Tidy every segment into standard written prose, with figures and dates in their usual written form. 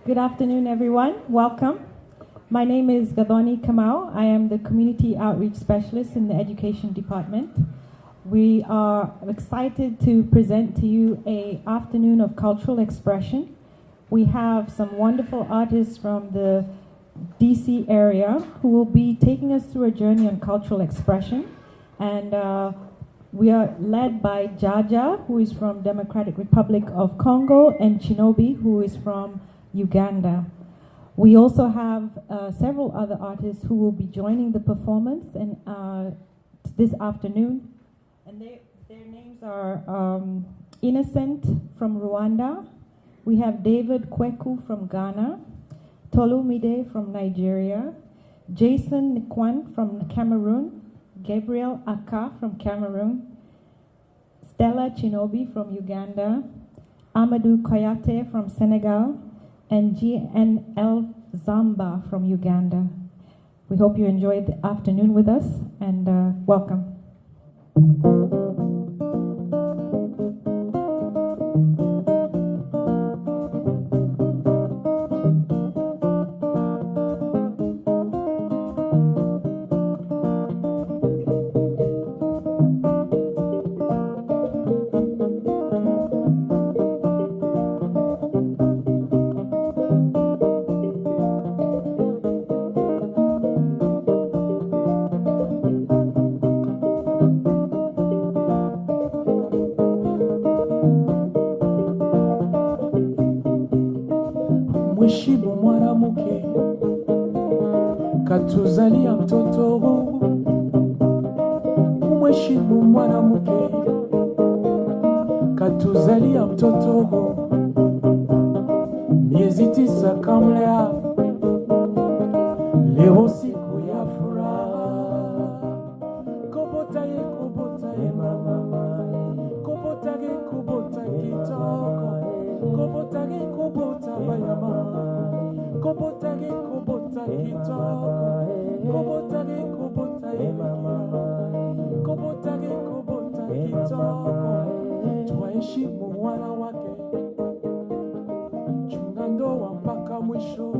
Good afternoon, everyone. Welcome. My name is Gadoni Kamau. I am the Community Outreach Specialist in the Education Department. We are excited to present to you an afternoon of cultural expression. We have some wonderful artists from the DC area who will be taking us through a journey on cultural expression. And we are led by Jaja, who is from Democratic Republic of Congo, and Chinobi, who is from Uganda. We also have several other artists who will be joining the performance and this afternoon. And their names are Innocent from Rwanda. We have David Kweku from Ghana, Tolumide from Nigeria, Jason Nkwan from Cameroon, Gabriel Aka from Cameroon, Stella Chinobi from Uganda, Amadou Koyate from Senegal, and GNL Zamba from Uganda. We hope you enjoyed the afternoon with us, and welcome. Mheshimu mwanamke katuzalia mtoto, mheshimu mwanamke katuzalia mtoto, miezi 9 kamlea, leo siku ya furaha. Kobota ye mama, kobota kitoko, kobota bayama, kobota kitoko, kobota ye mama, kobota kitoko. Tuheshimu wana wake, chunga ndoa mpaka mwisho.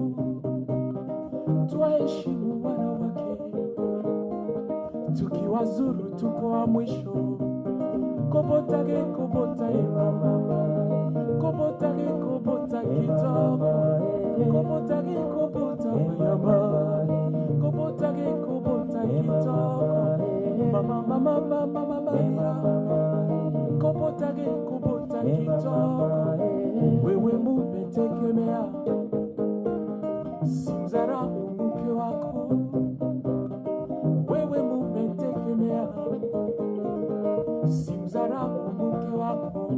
Tuheshimu wana wake, tukiwazuru tuko wa mwisho. Kobota ye mama, kobota kitoko, kobota bayama, kobota kitoko, mama kobota kitoko. Wewe mumetegemea, simzara mke wako. Wewe mumetegemea, simzara mke wako.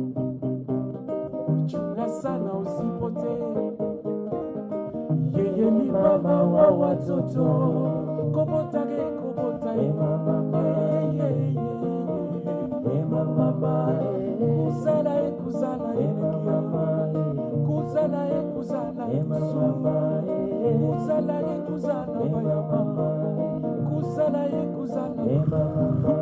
Chunga sana usipotee, yeye ni mama wa watoto. Kobota ye mama, mama kuzala ye mama, kuzala ye mama, kuzala bayama, kuzala ye mama.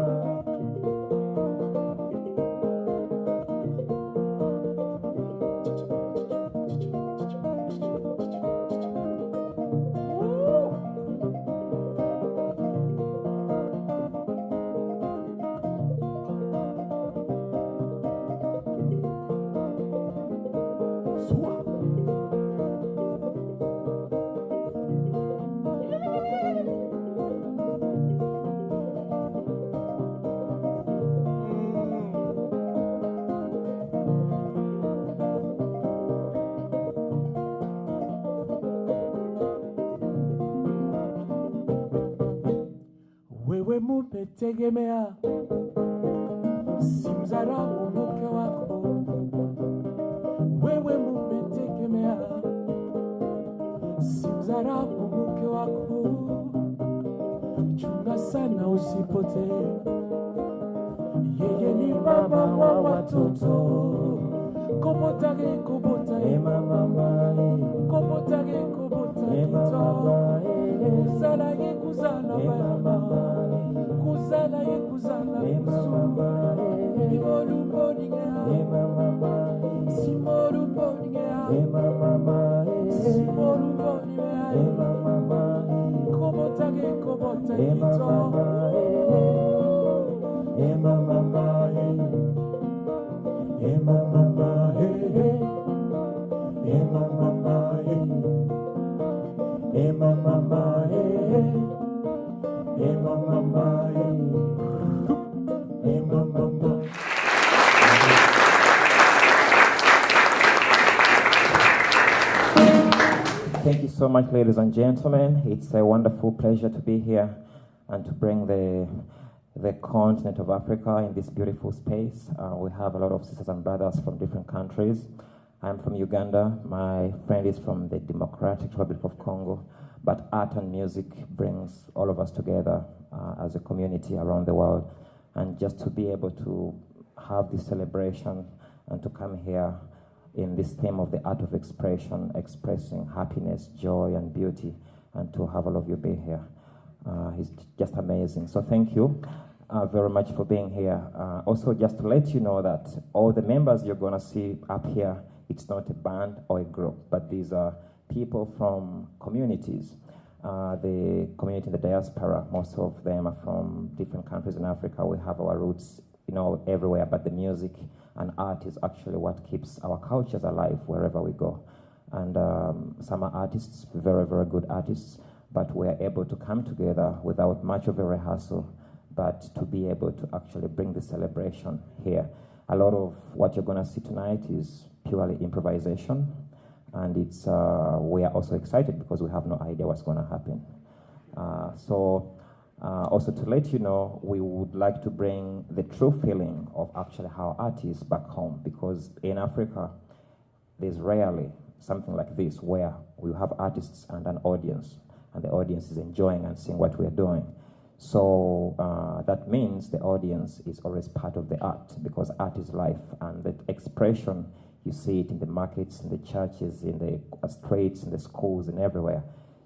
Wewe mumetegemea, simzara mke wako. Wewe mumetegemea, simzara mke wako. Chunga sana usipotee, yeye ni baba wa watoto. Kobota ye mama, kobota kitoko, kuzala bayama, kuzala mama, simolu boningea, simolu boningea, kito Thank you so much, ladies and gentlemen. It's a wonderful pleasure to be here and to bring the continent of Africa in this beautiful space. We have a lot of sisters and brothers from different countries. I'm from Uganda. My friend is from the Democratic Republic of Congo. But art and music brings all of us together as a community around the world. And just to be able to have this celebration and to come here in this theme of the art of expression, expressing happiness, joy, and beauty, and to have all of you be here. It's just amazing. So thank you very much for being here. Also, just to let you know that all the members you're going to see up here, it's not a band or a group, but these are people from communities. The community in the diaspora, most of them are from different countries in Africa. We have our roots, everywhere, but the music and art is actually what keeps our cultures alive wherever we go. And some are artists, very, very good artists, but we're able to come together without much of a rehearsal, but to be able to actually bring the celebration here. A lot of what you're going to see tonight is purely improvisation, and it's we are also excited because we have no idea what's going to happen. Also to let you know, we would like to bring the true feeling of actually how art is back home, because in Africa, there's rarely something like this where we have artists and an audience, and the audience is enjoying and seeing what we're doing. So that means the audience is always part of the art, because art is life, and the expression, you see it in the markets, in the churches, in the streets, in the schools, and everywhere.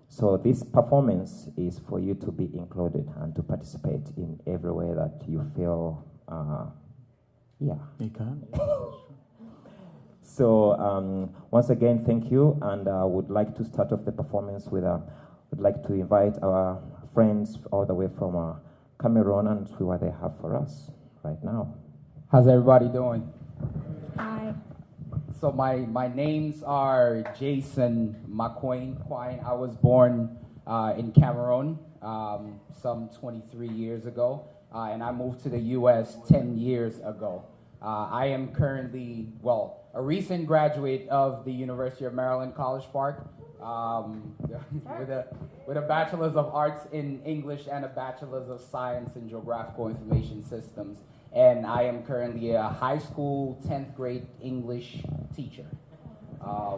So this performance is for you to be included and to participate in every way that you feel, You can. So once again, thank you, and I would like to start off the performance with, would like to invite our friends all the way from Cameroon and see what they have for us right now. How's everybody doing? Hi. So my names are Jason McQueen. I was born in Cameroon some 23 years ago, and I moved to the U.S. 10 years ago. I am currently, a recent graduate of the University of Maryland, College Park, with a Bachelor's of Arts in English and a Bachelor's of Science in Geographical Information Systems. And I am currently a high school 10th grade English teacher. My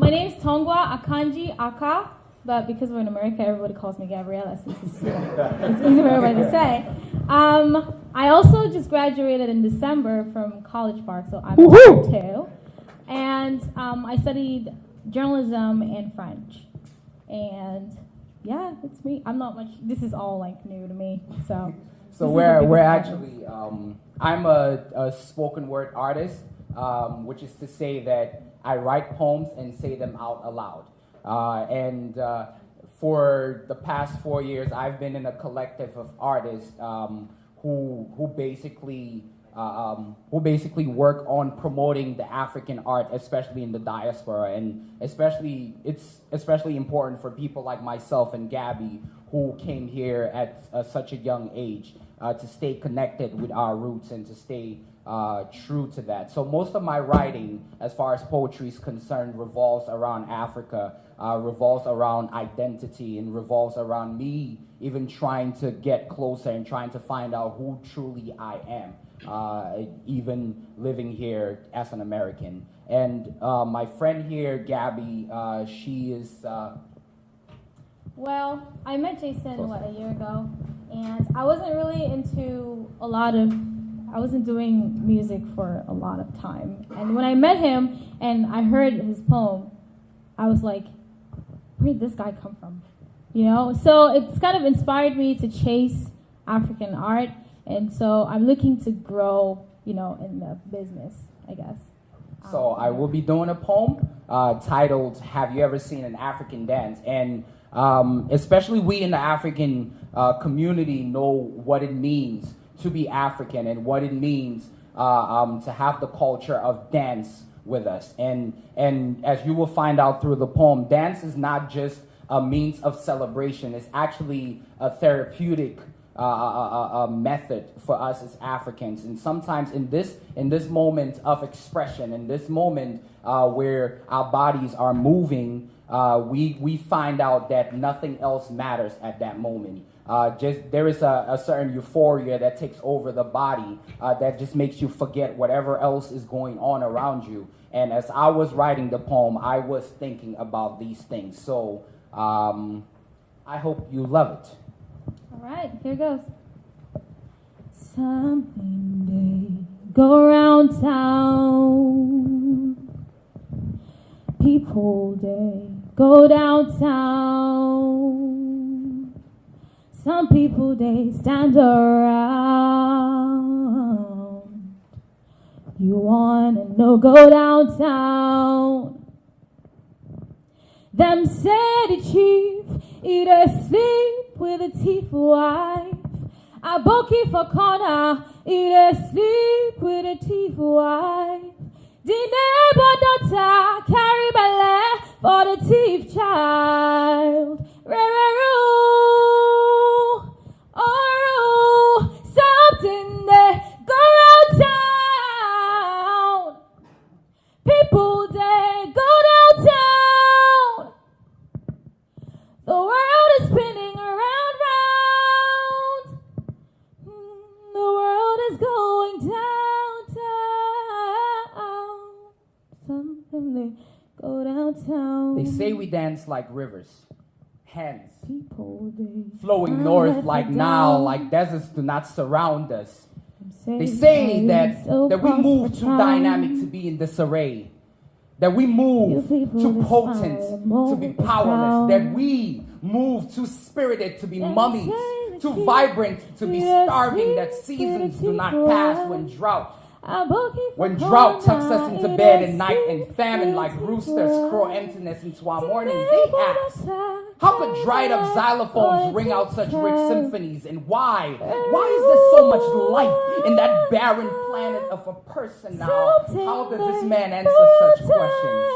name is Tongwa Akanji Aka, but because we're in America, everybody calls me Gabriella, since it's easy for everybody to say. I also just graduated in December from College Park, so I'm too. And I studied journalism and French. And yeah, it's me. I'm not much, this is all like new to me, so. So we're actually, I'm a spoken word artist, which is to say that I write poems and say them out aloud. For the past 4 years, I've been in a collective of artists who basically work on promoting the African art, especially in the diaspora, and it's especially important for people like myself and Gabby, who came here at such a young age, to stay connected with our roots and to stay true to that. So most of my writing, as far as poetry is concerned, revolves around Africa, revolves around identity, and revolves around me even trying to get closer and trying to find out who truly I am, even living here as an American. And my friend here, Gabby, she is... Well, I met Jason, a year ago, and I wasn't really into I wasn't doing music for a lot of time. And when I met him and I heard his poem, I was like, where did this guy come from? So it's kind of inspired me to chase African art. And so I'm looking to grow, in the business, I guess. So I will be doing a poem. titled "Have You Ever Seen an African Dance?" And especially we in the African community know what it means to be African and what it means to have the culture of dance with us. And as you will find out through the poem, dance is not just a means of celebration. It's actually a therapeutic method for us as Africans. And sometimes in this moment of expression, in this moment where our bodies are moving, we find out that nothing else matters at that moment. There is a certain euphoria that takes over the body that just makes you forget whatever else is going on around you. And as I was writing the poem, I was thinking about these things. So I hope you love it. All right, here goes. Something they go around town. People they go downtown. Some people they stand around. You wanna know, go downtown. Them say the chief either sleep with a thief wife. A bookie for corner, either sleep with a thief wife. The neighbor daughter carry belly for the thief child. Something they go around town. People they go downtown. The world is spinning around, round. The world is going downtown. Something they go downtown. They say we dance like rivers, hands People they flowing north like Nile, like deserts do not surround us. They say that we move too dynamic to be in disarray. That we move too potent to be powerless. That we move too spirited to be mummies. Too vibrant to be starving. That seasons do not pass when drought tucks us into bed at night and famine like roosters crow emptiness into our mornings. They ask, how could dried up xylophones ring out such rich symphonies? And why? Why is there so much life in that barren planet of a person now? How does this man answer such questions?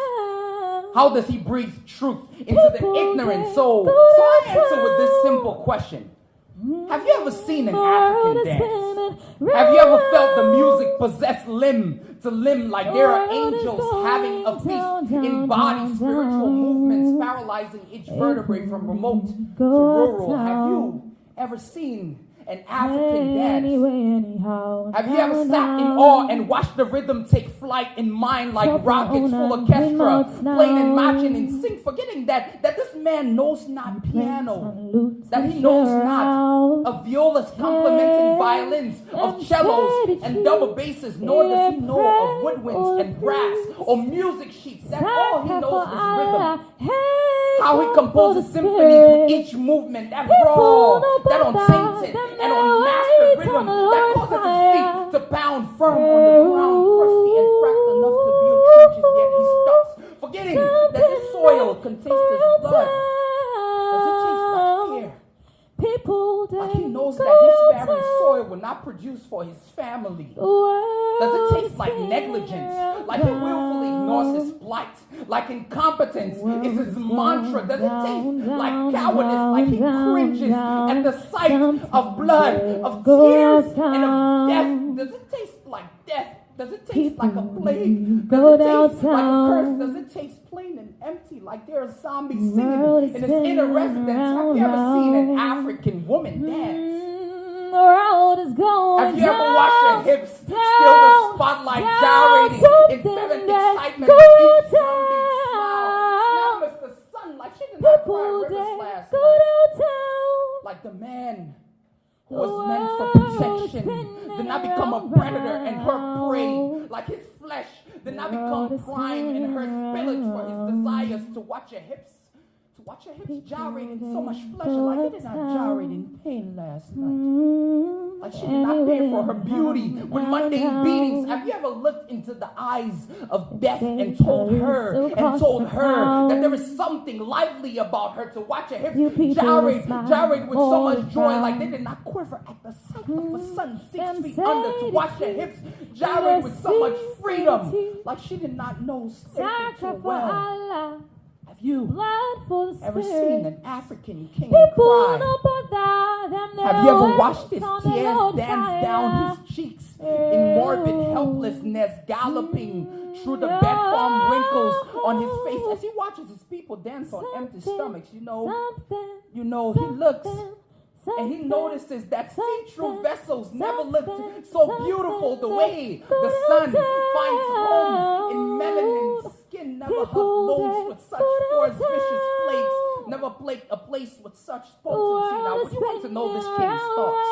How does he breathe truth into the ignorant soul? So I answer with this simple question. Have you ever seen an African dance? Have you ever felt the music possess limb to limb like there are angels having a feast, embodied spiritual movements paralyzing each vertebrae from remote to rural? Have you ever seen an African dance? Have you ever sat in awe and watched the rhythm take flight in mind like rockets, full orchestra, playing and matching in sync, forgetting that this man knows not piano, that he knows not of violas complementing violins, of cellos and double basses, nor does he know of woodwinds and brass or music sheets, that all he knows is rhythm. How he composes symphonies with each movement, that raw, that untainted, and unmastered rhythm that causes his feet to pound firm on the ground, crusty and cracked enough to build trenches, yet he stops, forgetting that this soil can taste his blood. Does it taste like fear? Like he knows that his barren soil will not produce for his family. Does it taste like negligence? Like he willfully ignores his plight? Like incompetence is his mantra? Does it taste like cowardice? Like he cringes at the sight of blood, of tears, and of death? Does it taste like death? Does it taste like a plague? Does it taste like a curse? Does it taste plain and empty, like there are zombies singing in his inner residence? Have you ever seen an African woman dance? The world is going Have you ever watched her hips still the spotlight gyrating in fervent excitement with each drumbeat smile? Now Mr. Sun, like she did not cry rivers last night. Like the man who was meant for protection did not become a predator and her prey. Like his flesh did not become prime and her spillage for his desires to watch her hips, to watch your hips gyrate in so much pleasure, like it did not gyrate in pain last night. Like she did not pay for her beauty with mundane beatings. Have you ever looked into the eyes of death and told her that there is something lively about her, to watch her hips gyrate with so much joy, like they did not quiver at the sight of a sun 6 feet under, to watch her hips gyrate with so much freedom, like she did not know sacred well. Have you ever seen an African king cry? Have you ever watched his tears dance down his cheeks in morbid helplessness, galloping through the bed farm wrinkles on his face as he watches his people dance on empty stomachs? You know, he looks and he notices that see-through vessels never looked so beautiful. The way the sun finds home in melanin skin, never hugged loaves with such force vicious flakes, never plagued a place with such potency. Now, would you want to know this king's thoughts?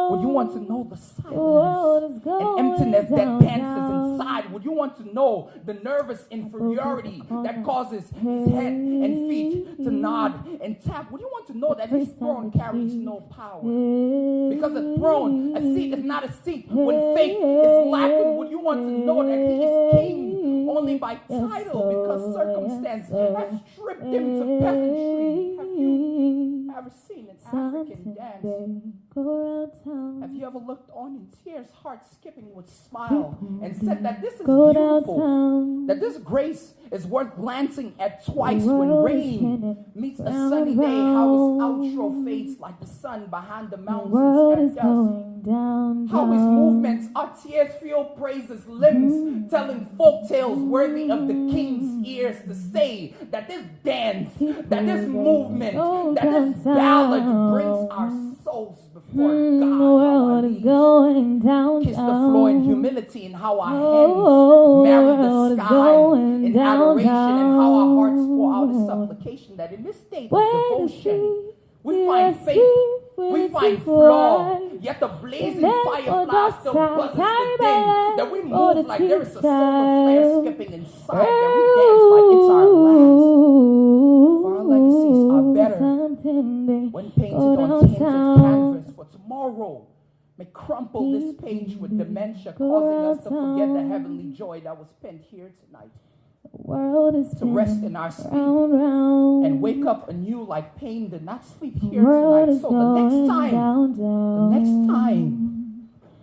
Would you want to know the silence and emptiness that dances inside? Would you want to know the nervous inferiority that causes his head and feet to nod and tap? Would you want to know that his throne carries no power? Because a throne, a seat is not a seat when faith is lacking. Would you want to know that he is king only by title, because circumstance has stripped him to peasantry? Have you ever seen an African dance? Have you ever looked on in tears, heart skipping with smile, and said that this is beautiful, that this grace is worth glancing at twice when rain meets a sunny day, how his outro fades like the sun behind the mountains at dusk, how his movements are tears-filled praises, limbs telling folk tales worthy of the king's ears, to say that this dance, that this movement, that this ballad brings our souls before God. Kiss the floor in humility, and how our hands marry the sky in adoration, and how our hearts pour out a supplication, that in this state of devotion we find faith, we find flaw, yet the blazing firefly still buzzes within, that we move like there is a solar flare skipping inside, that we dance like it's our last. For our legacies are better when painted on tinted canvas, for tomorrow may crumple this page with dementia, causing us to forget the heavenly joy that was penned here tonight. To rest in our sleep and wake up anew like pain did not sleep here tonight. So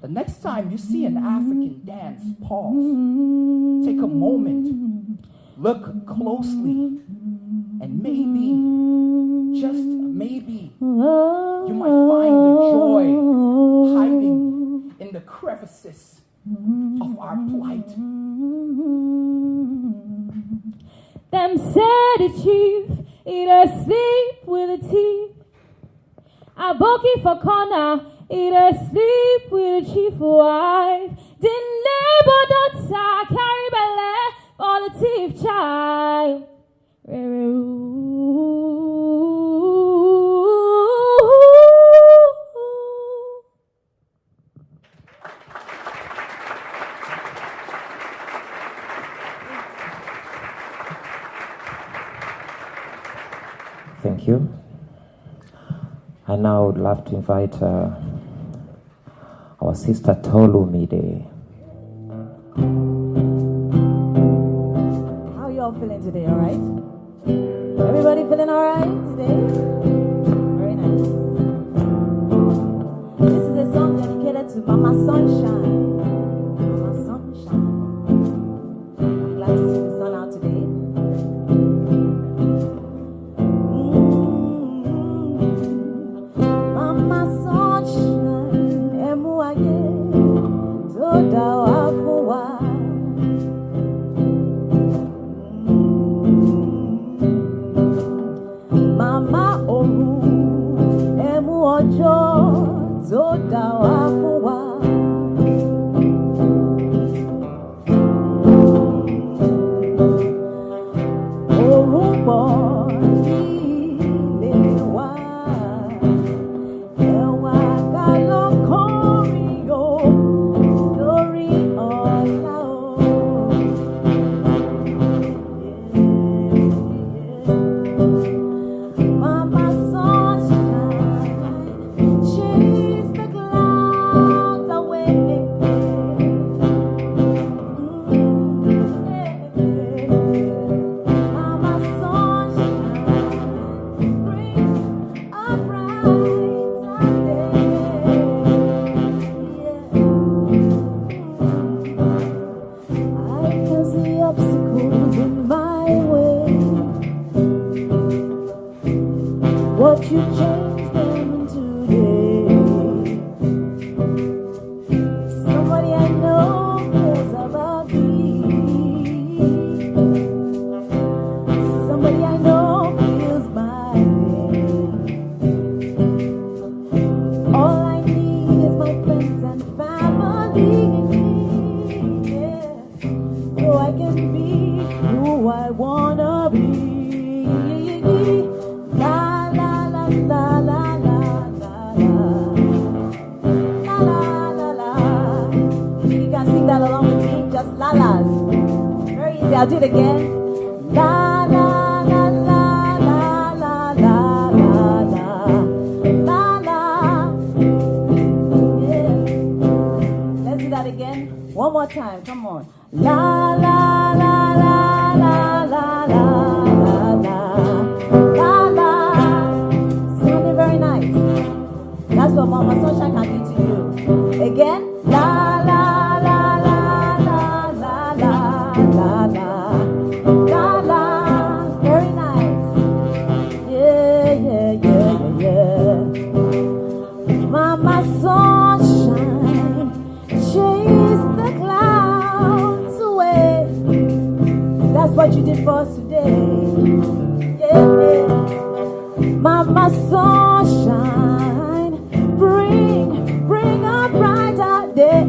the next time you see an African dance, pause, take a moment, look closely, and maybe, just maybe, you might find the joy hiding in the crevices of our plight. Them said the chief, either sleep with a teeth. A bookie for corner, either sleep with a chief wife. The neighbor daughter carry belly for the thief child. Thank you. I now would love to invite our sister Tolu Mide. How y'all feeling today, all right? Everybody feeling all right today? Very nice. This is a song dedicated to Mama Sunshine. Mama Sunshine. I'm glad to see the sun out today. Mama Sunshine, emu aye, toda wafuwa. Mama oru, emu ojo, toda wafuwa. you change them today? Somebody I know cares about me. Somebody I know feels my pain. All I need is my friends and family, yeah, so I can be who I wanna be. La la la la la la la la la la la. You can sing that along with me, just la las. Very easy. I'll do it again. La la la la la la la la la la. Yeah. Let's do that again. One more time. Come on. La la la la la la la la la. Sounding very nice. That's what Mama Sunshine can do to you. Again. La la la la la la la la la la. Very nice. Yeah, yeah, yeah, yeah. Mama Sunshine, chase the clouds away. That's what you did for us today. Yeah. Mama Sunshine, bring a brighter day.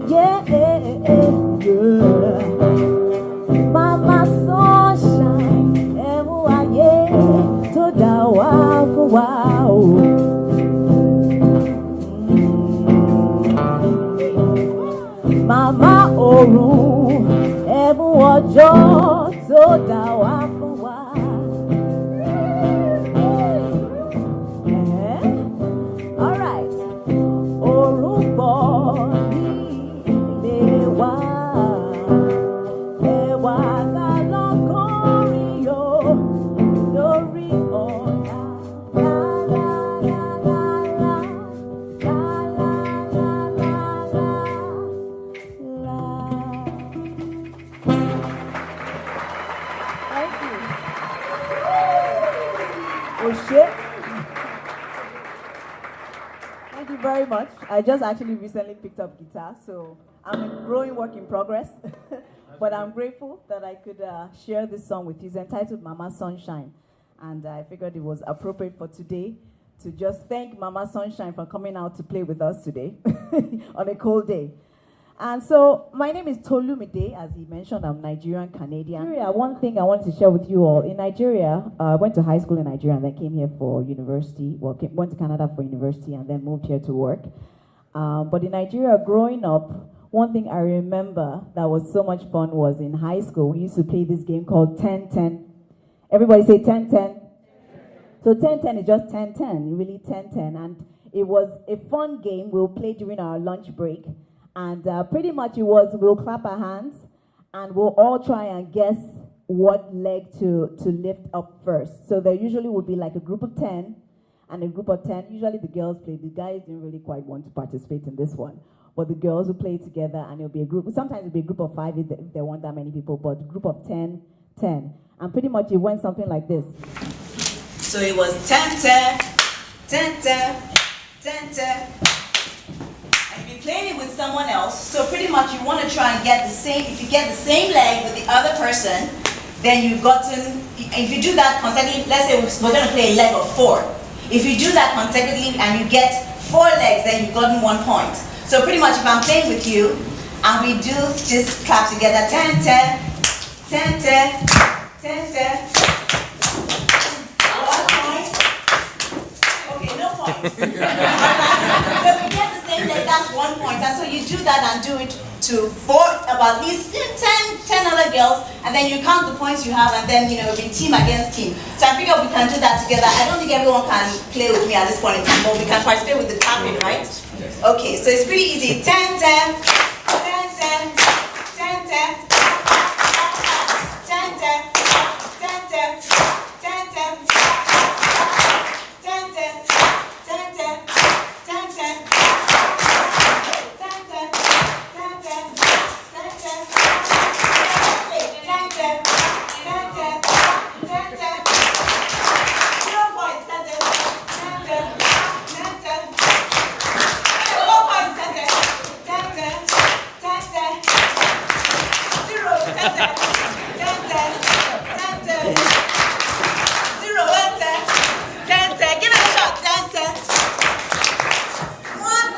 Yeah, yeah. Mama Sunshine, emuaye to dawa fuwa. Mama Oru, ẹ̀bùn ọjọ́ tó dá wá fún wa. All right. Òrùn bọ̀ ní ilé wa. Ẹ̀wà ká lọ́kọ́rin yó lórí ọ̀la. La la la la la. La la la la la. Thank you. Oshe. Thank you very much. I just actually recently picked up guitar, so I'm a growing work in progress. But I'm grateful that I could share this song with you. It's entitled Mama Sunshine. And I figured it was appropriate for today to just thank Mama Sunshine for coming out to play with us today on a cold day. And so, my name is Tolumide. As he mentioned, I'm Nigerian Canadian. One thing I wanted to share with you all. In Nigeria, I went to high school in Nigeria and then came here for university. Well, went to Canada for university and then moved here to work. But in Nigeria, growing up, one thing I remember that was so much fun was in high school, we used to play this game called 10-10. Everybody say 10-10. So 10-10 is just 10-10, really 10-10. And it was a fun game we'll play during our lunch break. And pretty much it was, we'll clap our hands and we'll all try and guess what leg to lift up first. So there usually would be like a group of 10 and a group of 10. Usually the girls play. The guys didn't really quite want to participate in this one. But the girls will play together and it'll be a group. Sometimes it'll be a group of 5 if there weren't that many people, but a group of 10, 10. And pretty much it went something like this. So it was 10-10, 10-10, 10-10. And you're playing it with someone else, so pretty much you want to try and get the same, if you get the same leg with the other person, then you've gotten, if you do that consecutively, let's say we're going to play a leg of 4. If you do that consecutively and you get 4 legs, then you've gotten 1 point. So pretty much if I'm playing with you, and we do this clap together, 10-10, 10-10, 10-10, 1 point. Okay, no point. So if you get the same leg, that's 1 point. And so you do that and do it to 4, about at least 10 other girls, and then you count the points you have, and then, it'll be team against team. So I figure we can do that together. I don't think everyone can play with me at this point in time, but we can participate with the clapping, right? Okay, so it's pretty easy. 10-10, 10-10, 10-10, 10-10, 10-10, 10-10, 10-10, 10-10, 10-10. Give it a shot. 10. 1.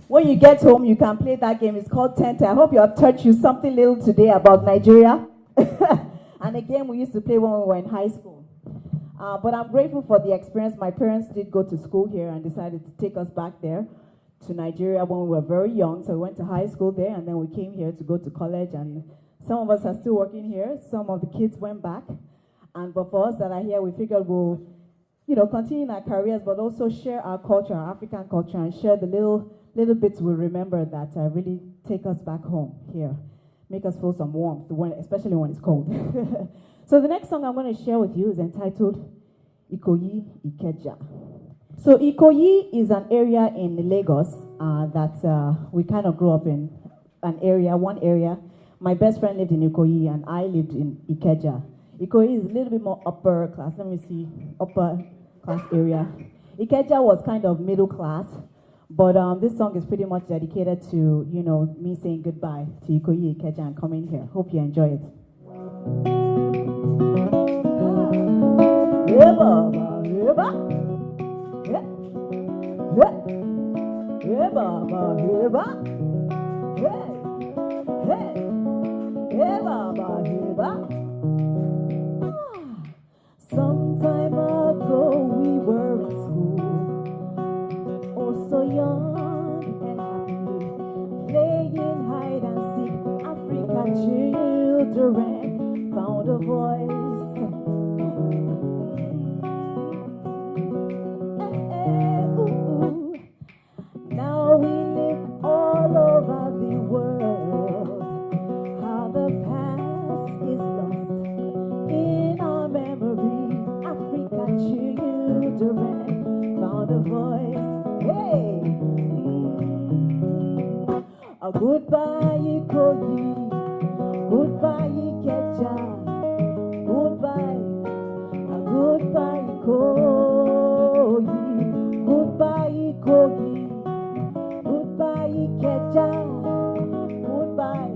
When you get home, you can play that game. It's called Tente. I hope you have taught you something little today about Nigeria. And a game we used to play when we were in high school. But I'm grateful for the experience. My parents did go to school here and decided to take us back there to Nigeria when we were very young. So we went to high school there, and then we came here to go to college. And some of us are still working here. Some of the kids went back. But for us that are here, we figured we'll, continue in our careers, but also share our culture, our African culture, and share the little bits we remember that really take us back home here, make us feel some warmth, especially when it's cold. So the next song I'm going to share with you is entitled Ikoyi Ikeja. So Ikoyi is an area in Lagos that we kind of grew up in, one area. My best friend lived in Ikoyi and I lived in Ikeja. Ikoyi is a little bit more upper class. Let me see, upper class area. Ikeja was kind of middle class. But this song is pretty much dedicated to, me saying goodbye to Ikoyi Ikeja and coming here. Hope you enjoy it. Some time ago we were in school, so young and happy, playing hide and seek. African children found a voice. Now we live all over the world. How the past is lost in our memory. African children found a voice. Hey! A goodbye, Ikoyi. Goodbye, Ikeja. Goodbye. A goodbye, Ikoyi. Goodbye, Ikoyi. Goodbye, Ikeja. Goodbye.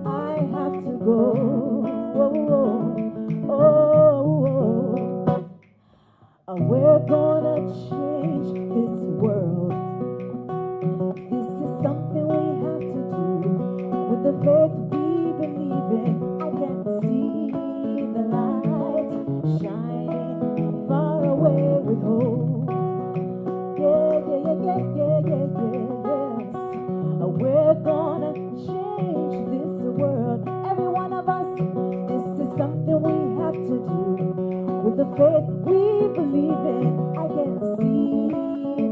I have to go. We're gonna change this world. This is something we have to do. With the faith we believe in, I can see the light shining far away with hope. Yes. We're gonna change this world. Every one of us, this is something we have to do. With the faith we believe in, I can see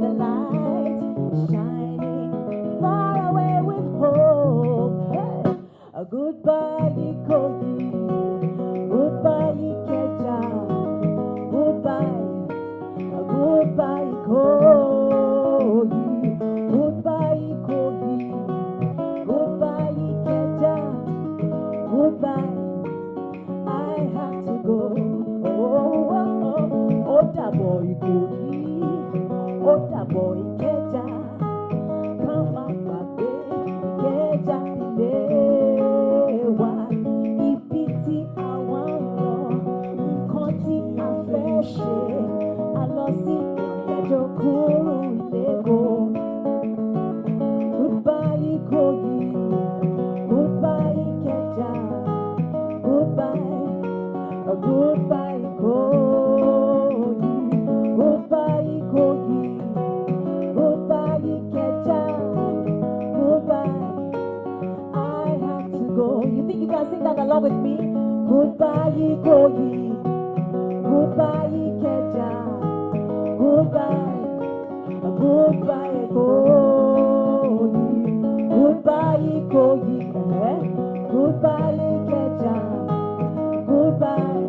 the light shining far away with hope. Hey. A goodbye, Ikoyi. Goodbye, Ikeja. Goodbye. A goodbye, Ikoyi. Goodbye, Ikoyi. Goodbye, Ikeja. Goodbye. I have to go. Otabo Ikoyi, Otabo Ikeja, come on, baby, Ikeja Ilewa, Ibiti Awalo, Nkoti Afeshe, Alosi Iyajo Kuru Lego. Goodbye Ikoyi, goodbye Ikeja, goodbye, goodbye Ikoyi. Sing that along with me. Goodbye, Ikoyi. Goodbye, Ikeja. Goodbye. Goodbye, Ikoyi. Goodbye, Ikoyi. Goodbye, Ikeja. Goodbye.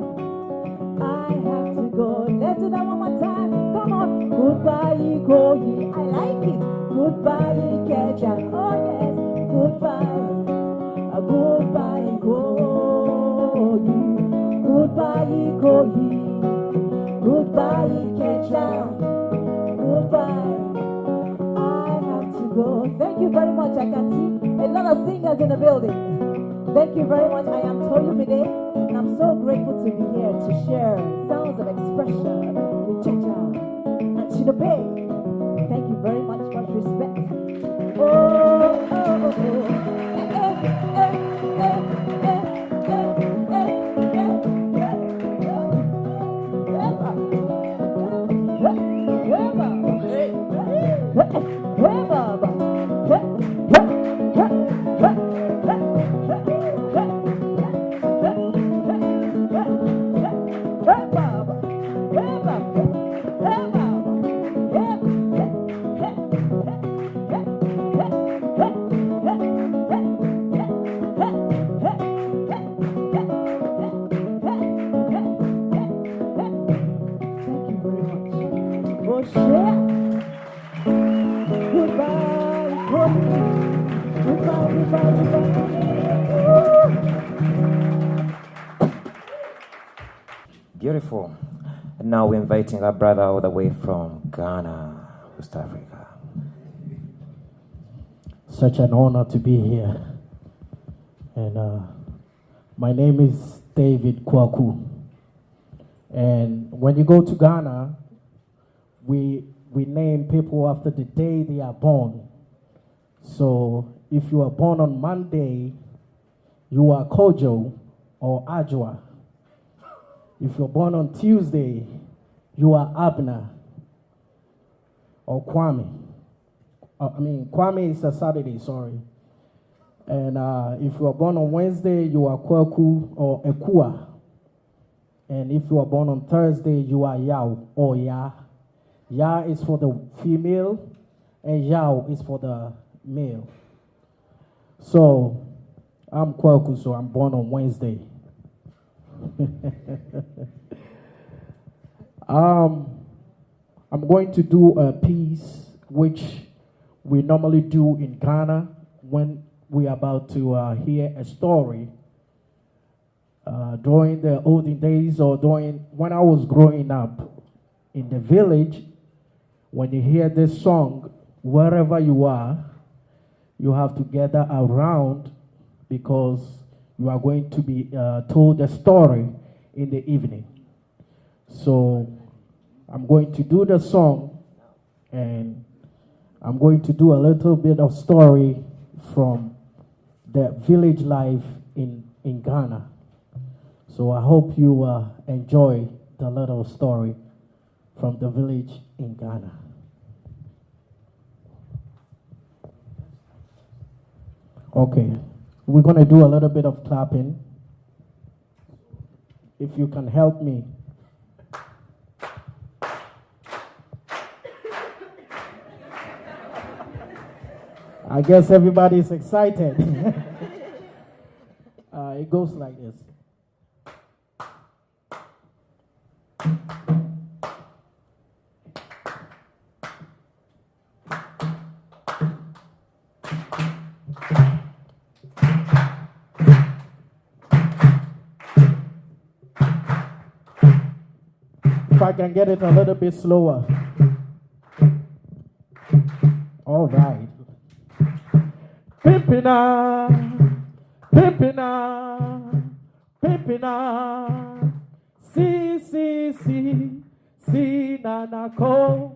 I have to go. Let's do that one more time. Come on. Goodbye, Ikoyi. I like it. Goodbye, Ikeja. Oh yes. Goodbye. Goodbye, Ikoyi. Goodbye, Ikoyi. Goodbye, Ikeja. Goodbye. lot of singers in the building. Thank you very much. I am Tolumide, and I'm so grateful to be here to share sounds of expression with Chacha and Chinobe. Thank you very much. Much respect. Oh, oh, oh, oh. Beautiful. And now we're inviting our brother all the way from Ghana, West Africa. Such an honor to be here. And my name is David Kwaku. And when you go to Ghana, we name people after the day they are born. So if you are born on Monday, you are Kojo or Ajwa. If you're born on Tuesday, you are Abner or Kwame. Kwame is a Saturday, sorry. And if you are born on Wednesday, you are Kwaku or Ekua. And if you are born on Thursday, you are Yao or Ya. Ya is for the female, and Yao is for the male. So I'm Kwaku, so I'm born on Wednesday. I'm going to do a piece which we normally do in Ghana when we're about to hear a story. During the olden days or when I was growing up in the village, when you hear this song, wherever you are, you have to gather around because you are going to be told a story in the evening. So I'm going to do the song, and I'm going to do a little bit of story from the village life in Ghana. So I hope you enjoy the little story from the village in Ghana. Okay. We're going to do a little bit of clapping. If you can help me. I guess everybody's excited. It goes like this. If I can get it a little bit slower. All right. Pimpina, pimpina, pimpina. Si, nanako.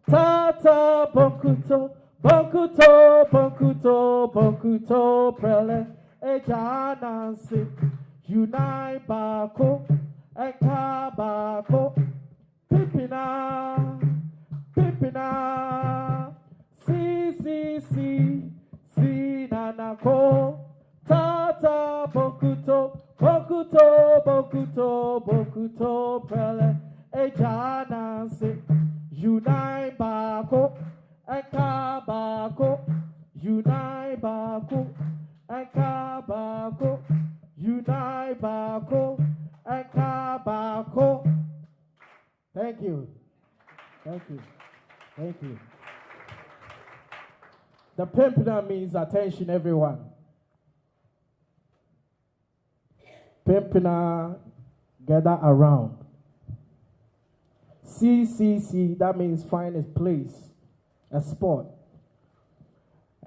Tata, bonkuto, prele. Ejanansi, unai bako, ekabako. Pimpina, si, nanako, tata, bokuto, prele, ejanansi, unai bako, ekabako, unai bako, ekabako, unai bako, ekabako. Thank you. The pimpina means attention, everyone. Pimpina, gather around. C, that means find a place, a spot.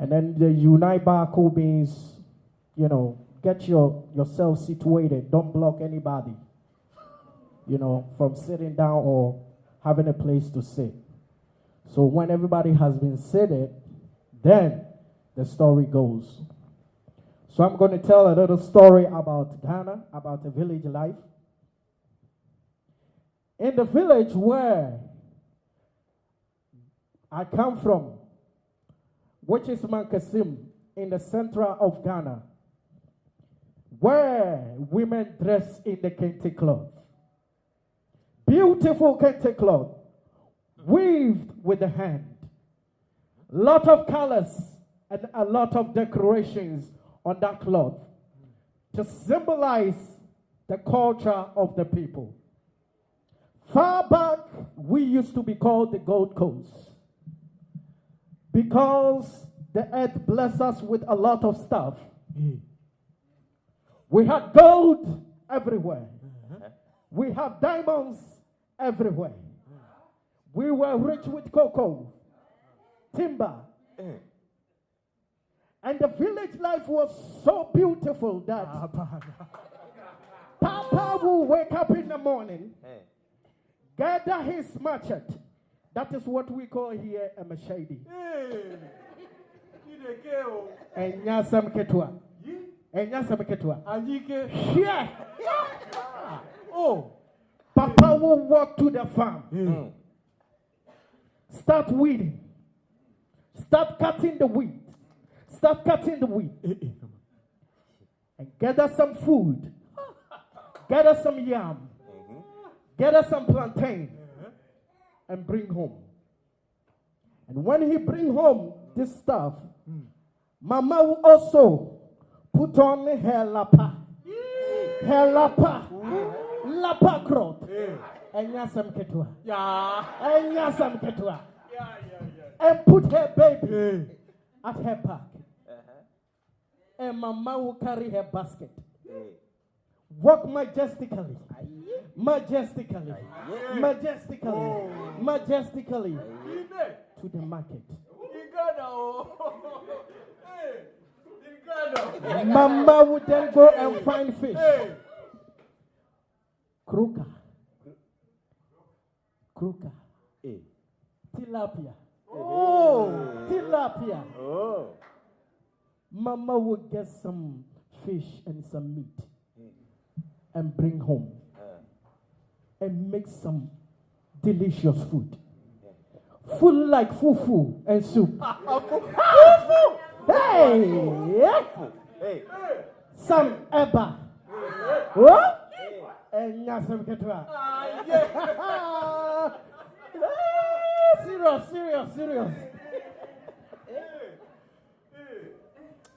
And then the Unite Barco means, get yourself situated. Don't block anybody, from sitting down or having a place to sit. So when everybody has been seated, then the story goes. So I'm going to tell a little story about Ghana, about the village life. In the village where I come from, which is Mankasim, in the center of Ghana, where women dress in the kente cloth. Beautiful kente cloth, weaved with the hand. Lot of colors and a lot of decorations on that cloth to symbolize the culture of the people. Far back, we used to be called the Gold Coast because the earth blessed us with a lot of stuff. We had gold everywhere. We have diamonds everywhere. We were rich with cocoa, timber. And the village life was so beautiful that Papa will wake up in the morning, gather his machete. That is what we call here a machete. And Nyasam Ketua. And Nyasam Ketua. Yeah. Oh. Papa will walk to the farm. Start weeding. Start cutting the wheat. Start cutting the wheat. And gather some food. Gather some yam. Gather some plantain. And bring home. And when he bring home this stuff, Mama will also put on her lapa. Her lapa. Lapa crop. And Nyasam Ketua. And Nyasam Ketua. And put her baby at her back. And Mama will carry her basket. Walk majestically. Majestically. Majestically. Majestically. To the market. Mama would then go and find fish. Kruka. Kruka. Tilapia. Oh, tilapia. Oh. Mama would get some fish and some meat and bring home and make some delicious food. Food like fufu and soup. Fufu! Hey! Some eba. What? And Nyasam Ketua. Serious.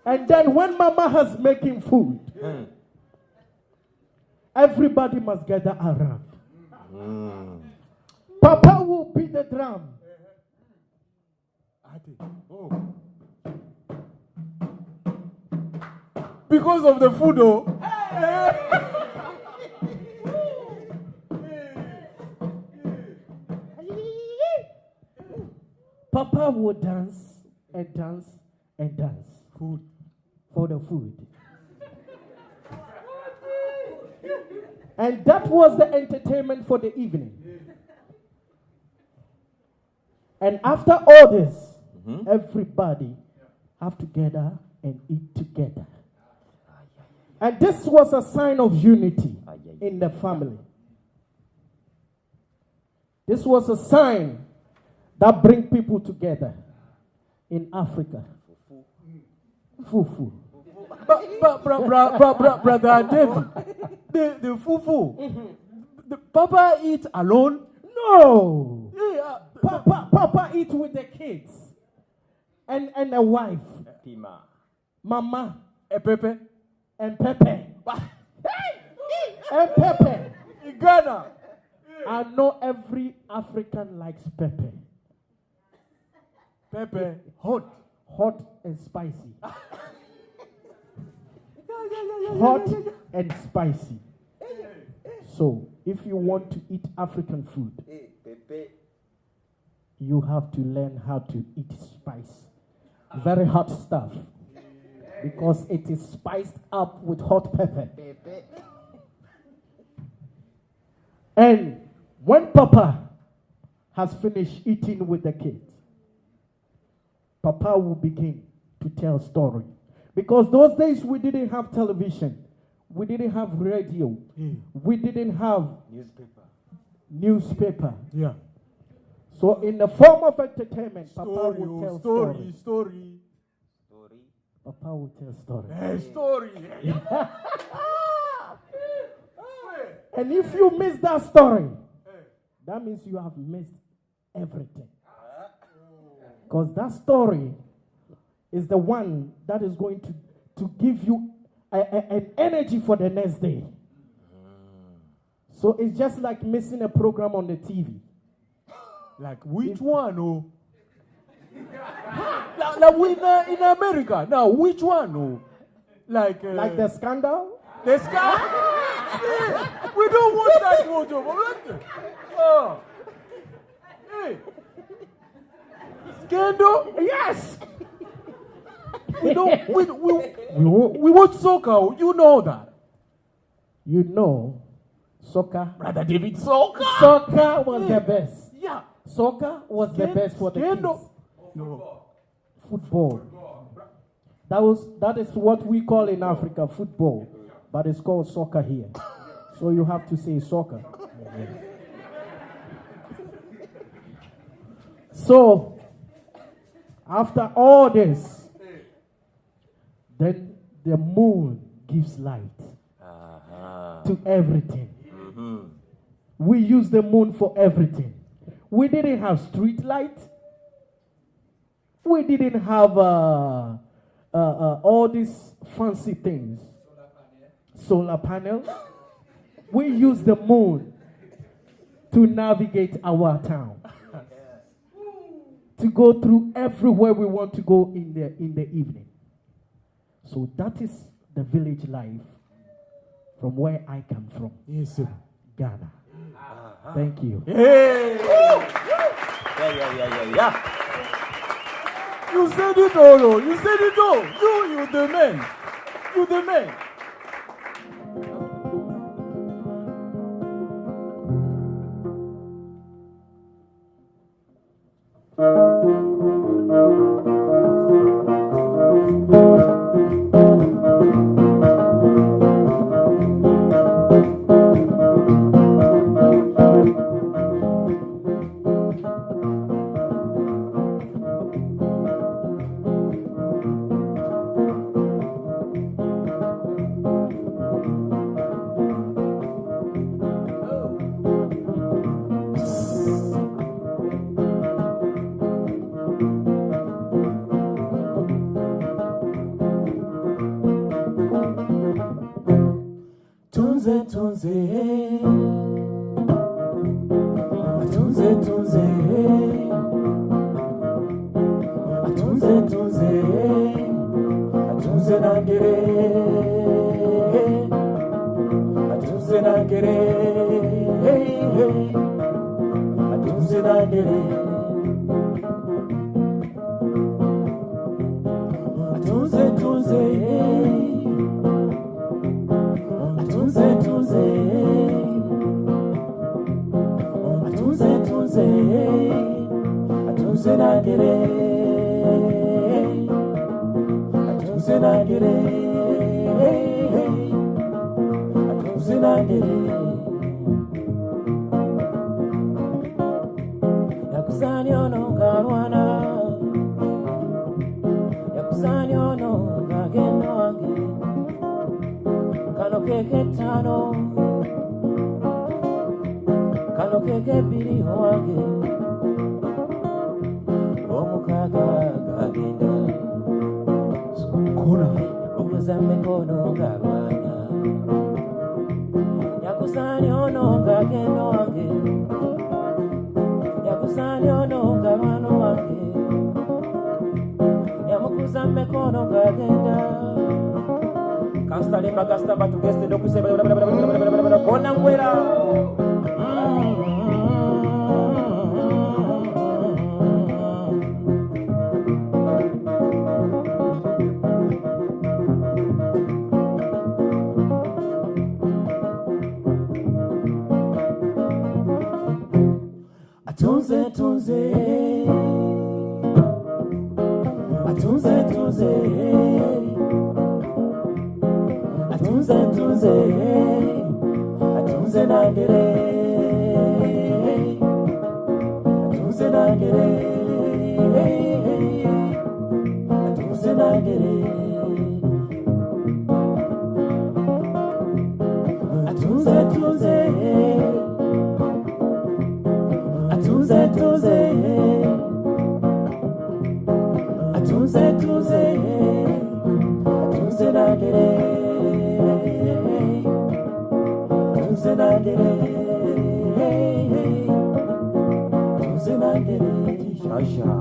And then when Mama has making food, everybody must gather around. Papa will beat the drum. Because of the food, oh. Papa will dance and dance and dance. Food. For the food. And that was the entertainment for the evening. And after all this, everybody have to gather and eat together. And this was a sign of unity in the family. This was a sign that bring people together in Africa. Fufu. Brother David, the fufu, the Papa eat alone? No. Papa eat with the kids and a wife. Pima. Mama. Pepe. And Pepe. And Pepe. In Ghana. I know every African likes Pepe. Pepe. Hot and spicy. Hot and spicy. So, if you want to eat African food, you have to learn how to eat spice. very hot stuff because it is spiced up with hot pepper. And when Papa has finished eating with the kids, Papa will begin to tell story. Because those days we didn't have television, we didn't have radio, we didn't have newspaper. Yeah. So in the form of entertainment, Papa will tell story. Story. Papa will tell story. Story. And if you miss that story, that means you have missed everything. Because that story is the one that is going to give you an energy for the next day. So it's just like missing a program on the TV. Like which one? Oh. Now, in America, now which one? Oh? Like the Scandal? The Scandal? We don't want that photo. Oh. Hey. Scandal? Yes! We watch soccer. You know that. You know, soccer. Brother David, soccer. Soccer was the best. Yeah. Soccer was the best for the kids. No. Football. That is what we call in Africa football, but it's called soccer here. So you have to say soccer. So after all this, then the moon gives light to everything. We use the moon for everything. We didn't have street light. We didn't have all these fancy things. Solar panels. We use the moon to navigate our town. To go through everywhere we want to go in the evening. So that is the village life from where I come from. Yes, sir. Ghana. Thank you. Hey. Yeah. You said it all. Oh. You said it all. You the man. You the man. atunze tunze, atunze tunze, atunze nangere, atunze nangere, atunze nangere, atunze tunze, atunze tunze, atunze tunze, atunze nangere, atunze nangere, atunze nangere, shasha.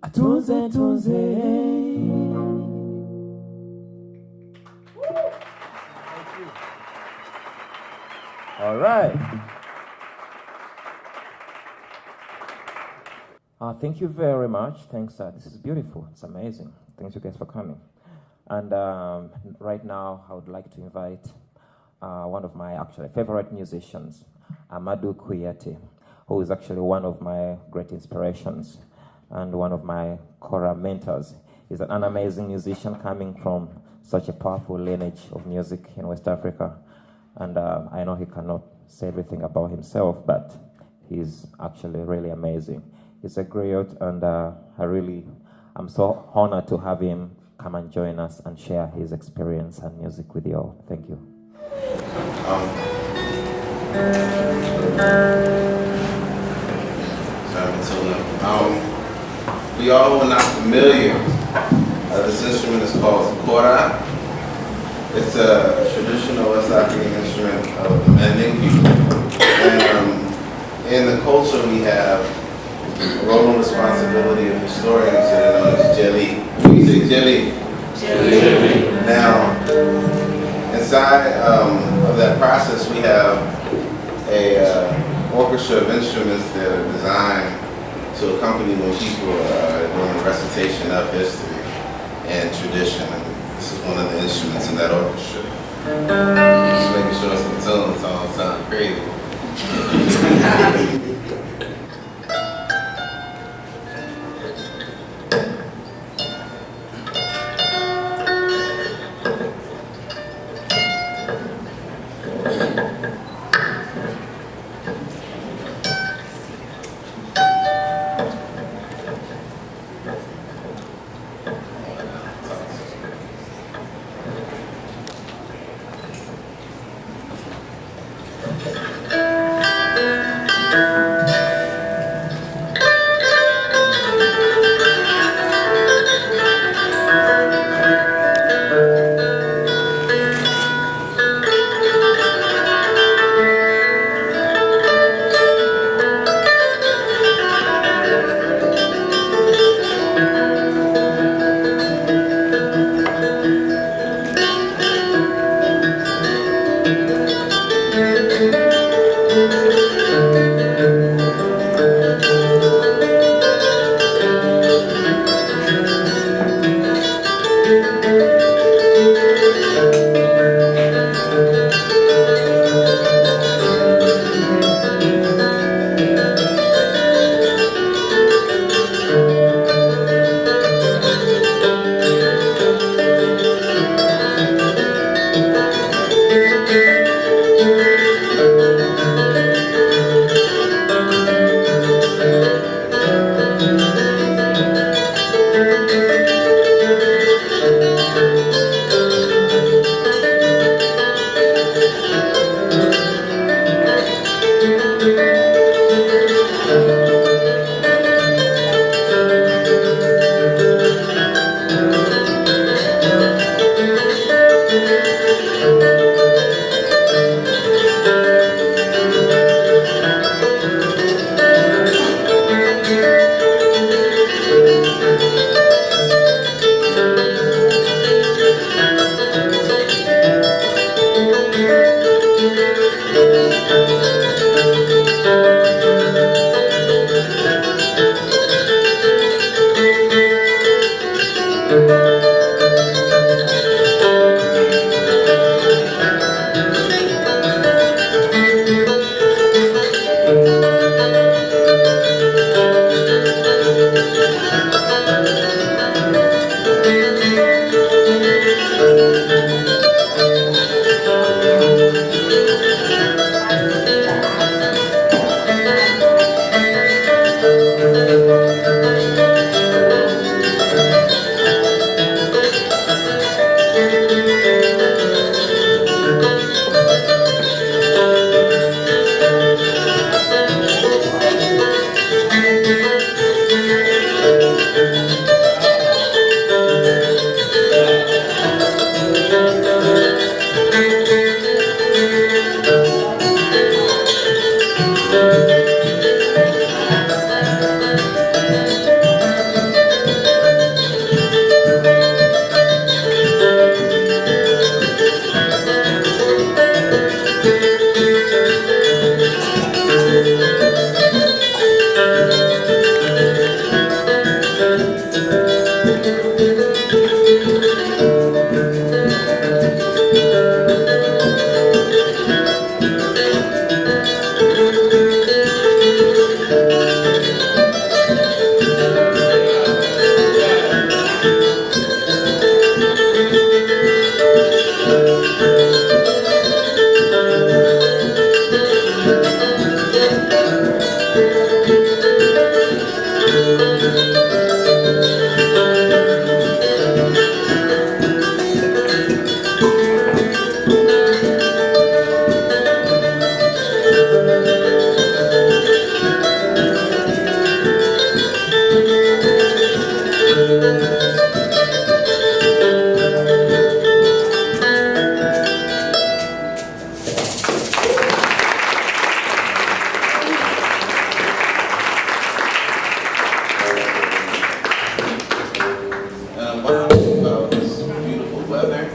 Atunze tunze. All right. Thank you very much. Thanks. This is beautiful. It's amazing. Thanks you guys for coming. And right now, I would like to invite one of my actually favorite musicians, Amadou Kouyaté, who is actually one of my great inspirations and one of my Kora mentors. He's an amazing musician coming from such a powerful lineage of music in West Africa. And I know he cannot say everything about himself, but he's actually really amazing. He's a griot, and I'm so honored to have him come and join us and share his experience and music with you all. Thank you. We all are not familiar. This instrument is called kora. It's a traditional West African instrument of the Manding people. And in the culture we have a role and responsibility of historians that are known as Jeli. We say Jeli. Jeli. Now, inside of that process, we have a orchestra of instruments that are designed to accompany when people are doing a recitation of history and tradition. And this is one of the instruments in that orchestra. Just making sure some tunes don't sound crazy. What I like about this beautiful weather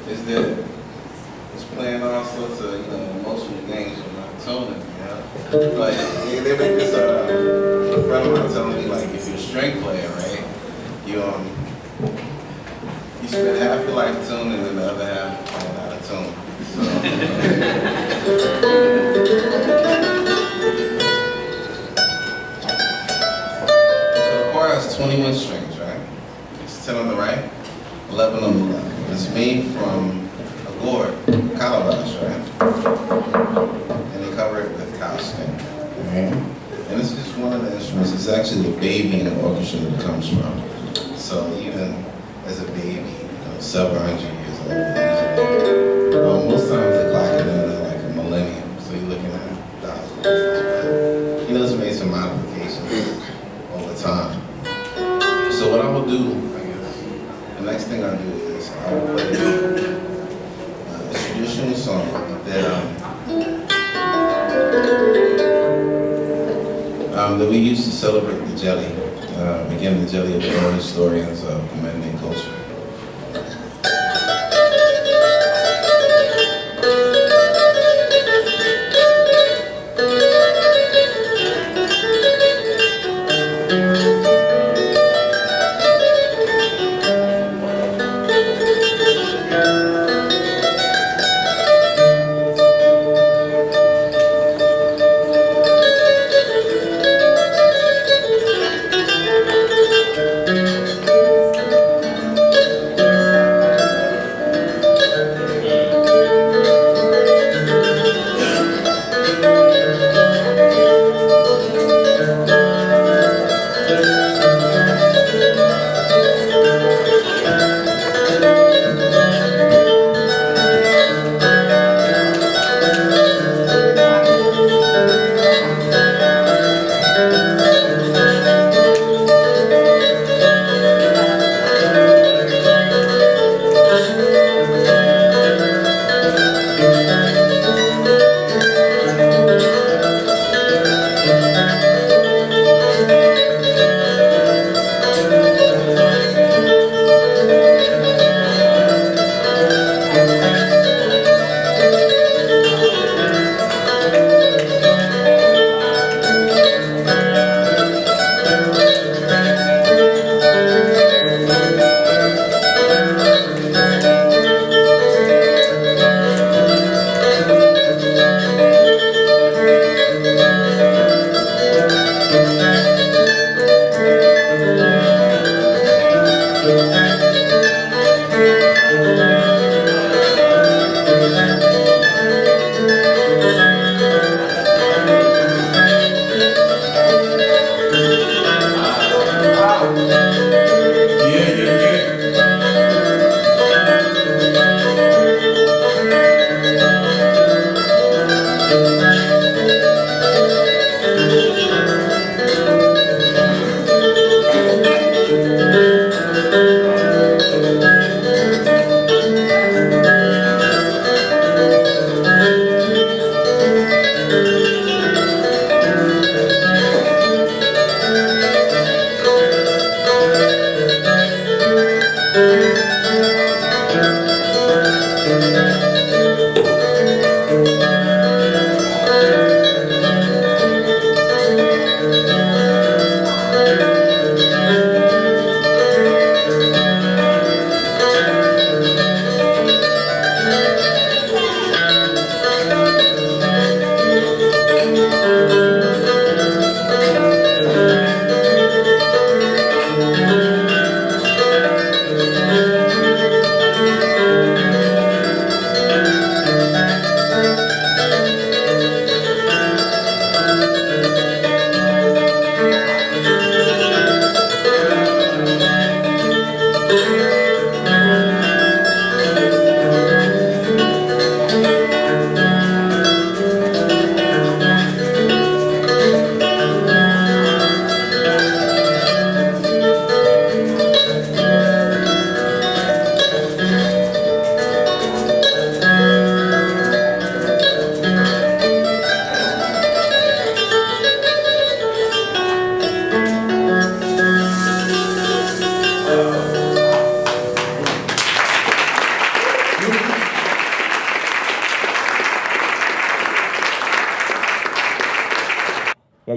is that it's playing all sorts of, emotional games with my tuning, Like, they make this, a friend of mine telling me, like, if you're a string player, right, you spend half your life tuning and the other half playing out of tune. So the choir has 21 strings, right? It's 10 on the right, 11 on the left. And it's made from a gourd, calabash, right? And they cover it with cow skin. Right? And this is just one of the instruments. It's actually the baby in the orchestra that it comes from. So even as a baby, several hundred years old, most times they clock it in like a millennium. So you're looking at thousands of years. But it's made some modifications over time. So what I will do, I guess, the next thing I do is I will play a traditional song that we used to celebrate the jelly. Again, the jelly of the oral historians of the Mending culture.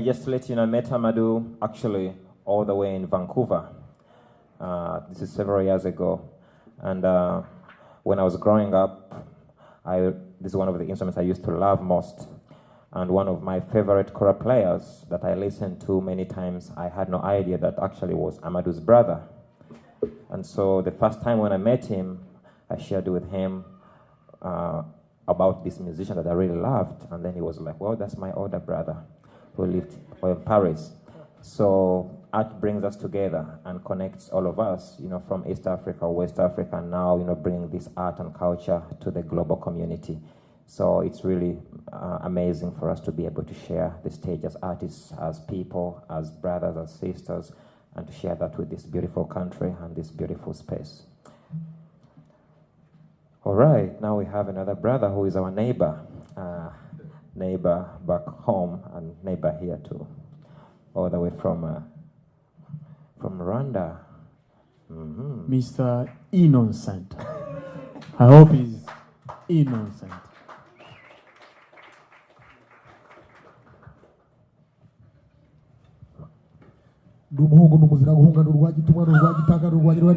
just to let you know, I met Amadou actually all the way in Vancouver. This is several years ago. And when I was growing up, this is one of the instruments I used to love most. And one of my favorite kora players that I listened to many times, I had no idea that actually was Amadou's brother. And so the first time when I met him, I shared with him about this musician that I really loved. And then he was like, well, that's my older brother who lived in Paris. So art brings us together and connects all of us, from East Africa, West Africa, and now, bringing this art and culture to the global community. So it's really amazing for us to be able to share the stage as artists, as people, as brothers, as sisters, and to share that with this beautiful country and this beautiful space. All right, now we have another brother who is our neighbor back home and neighbor here too, all the way from Rwanda. Mm-hmm. Mr. Innocent. I hope he's innocent. Ndumuhungu numuzira guhunga n'urwagitumwa n'urwagitanga n'urwagirwa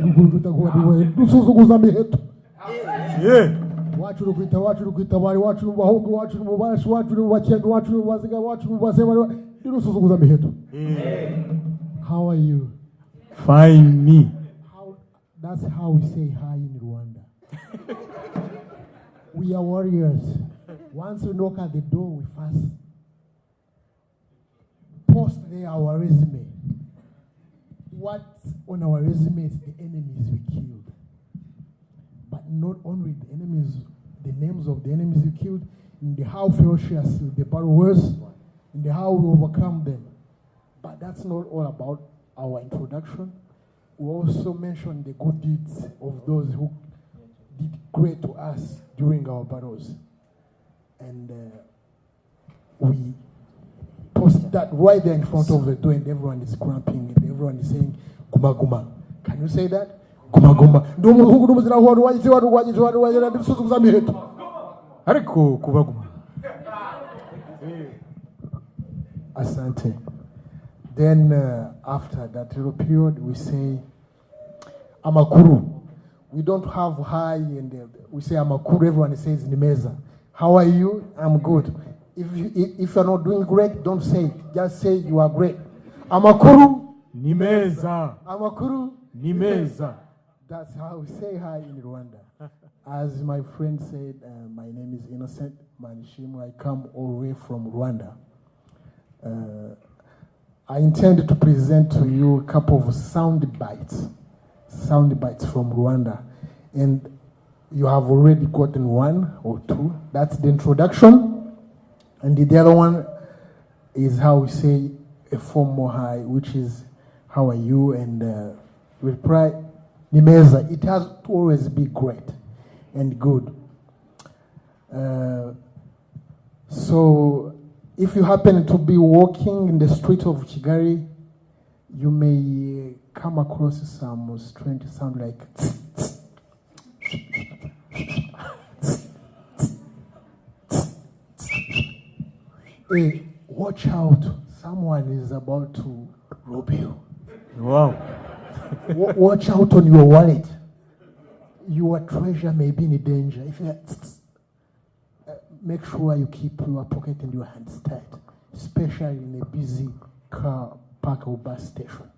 miheto. Wacu rukwita bari wacu bahungu wacu mubashi wacu bakendo wacu baziga wacu bazeba ndirusuzuguza miheto. How are you? Fine. That's how we say hi in Rwanda. We are warriors. Once we knock at the door, we first post there our resume. What's on our resume is the enemies we killed. But not only the enemies, the names of the enemies we killed, in the how ferocious the battle was, in the how we overcome them. But that's not all about our introduction. We also mentioned the good deeds of those who did great to us during our battles. And we post that right there in front of the door, and everyone is gramping and everyone is saying, Guma Guma. Can you say that? Guma Guma. Asante. Then after that little period, we say Amakuru. We don't have hi and we say Amakuru. Everyone says Nimeza. How are you? I'm good. If you're not doing great, don't say it. Just say you are great. Amakuru. Nimeza. Amakuru. Nimeza. That's how we say hi in Rwanda. As my friend said, my name is Innocent Manishimu. I come all the way from Rwanda. I intend to present to you a couple of sound bites from Rwanda. And you have already gotten one or two. That's the introduction. And the other one is how we say a formal hi, which is how are you? And reply, Nimeza. It has to always be great and good. So if you happen to be walking in the street of Kigali, you may come across some strange sound like hey, watch out, someone is about to rob you. Wow. Watch out on your wallet. Your treasure may be in danger. If you make sure you keep your pocket and your hands tight, especially in a busy car park or bus station.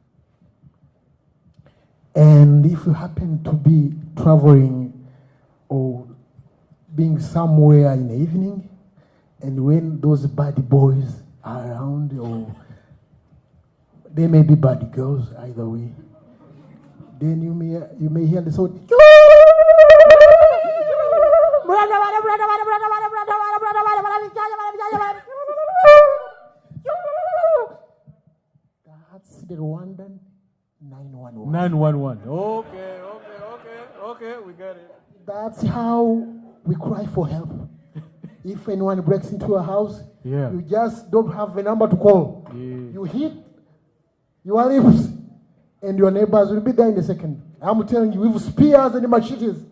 And if you happen to be traveling or being somewhere in the evening, and when those bad boys are around, or they may be bad girls, either way, then you may hear the sound. That's the Rwandan 911. 911. Okay, we got it. That's how we cry for help. If anyone breaks into a house, you just don't have a number to call. You hit your lips, and your neighbors will be there in a second. I'm telling you, with spears and machetes.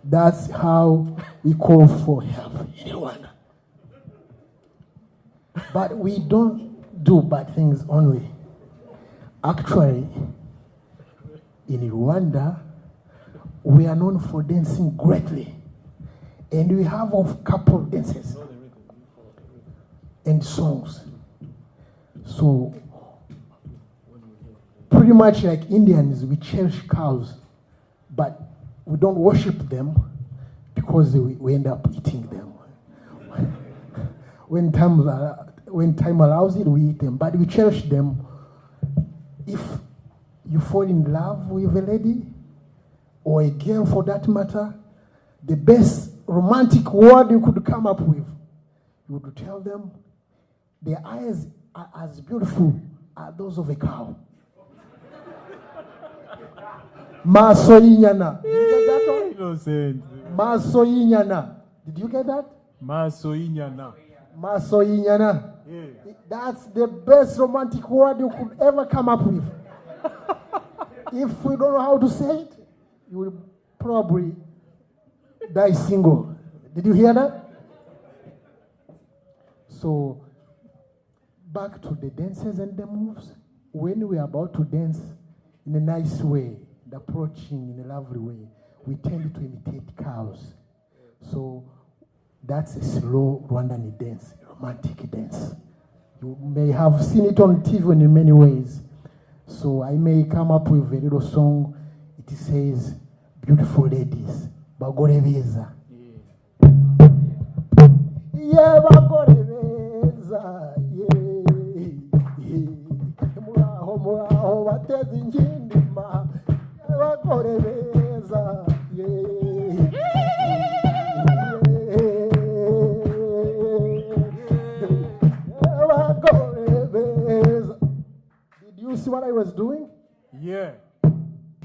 That's how we call for help in Rwanda. But we don't do bad things only. Actually, in Rwanda, we are known for dancing greatly. And we have a couple of dances and songs. So, pretty much like Indians, we cherish cows, but we don't worship them because we end up eating them. When time allows it, we eat them, but we cherish them. If you fall in love with a lady, or a girl for that matter, the best romantic word you could come up with, you would tell them, their eyes are as beautiful as those of a cow. Masoyinyana. Did you get that one? Innocent. Masoyinyana. Did you get that? Masoyinyana. Masoyinyana. Yeah. That's the best romantic word you could ever come up with. If we don't know how to say it, you will probably die single. Did you hear that? So, back to the dances and the moves. When we are about to dance in a nice way, and approaching in a lovely way, we tend to imitate cows. So, that's a slow Rwandan dance, romantic dance. You may have seen it on TV in many ways. So I may come up with a little song. It says, beautiful ladies, bagore beza. Yeah, bagore beza. Yeah. Muraho bateze injindima. Bagore beza. Did you see what I was doing? Yeah.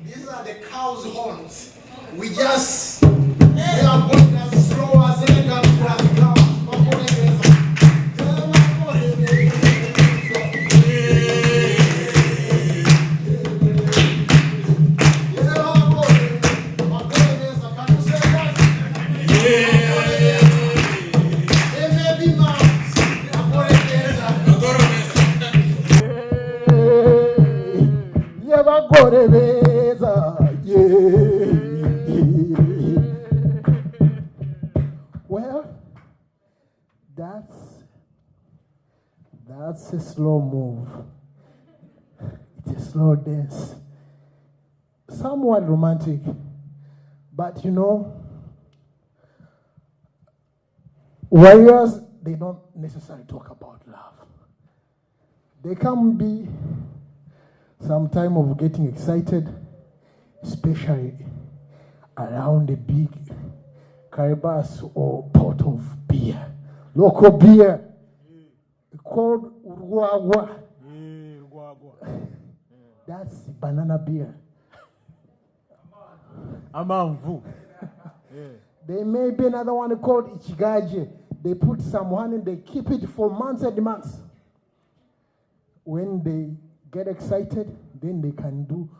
These are the cow's horns. We just, they are going as slow as elegant as the cow. Well, that's a slow move. It's a slow dance. Somewhat romantic, but you know, warriors, they don't necessarily talk about love. They can be some time of getting excited, especially around a big calabash or pot of beer. Local beer, called Urwagwa. That's banana beer. Amanvu. There may be another one called Ichigaje. They put some one and they keep it for months and months. When they get excited, then they can do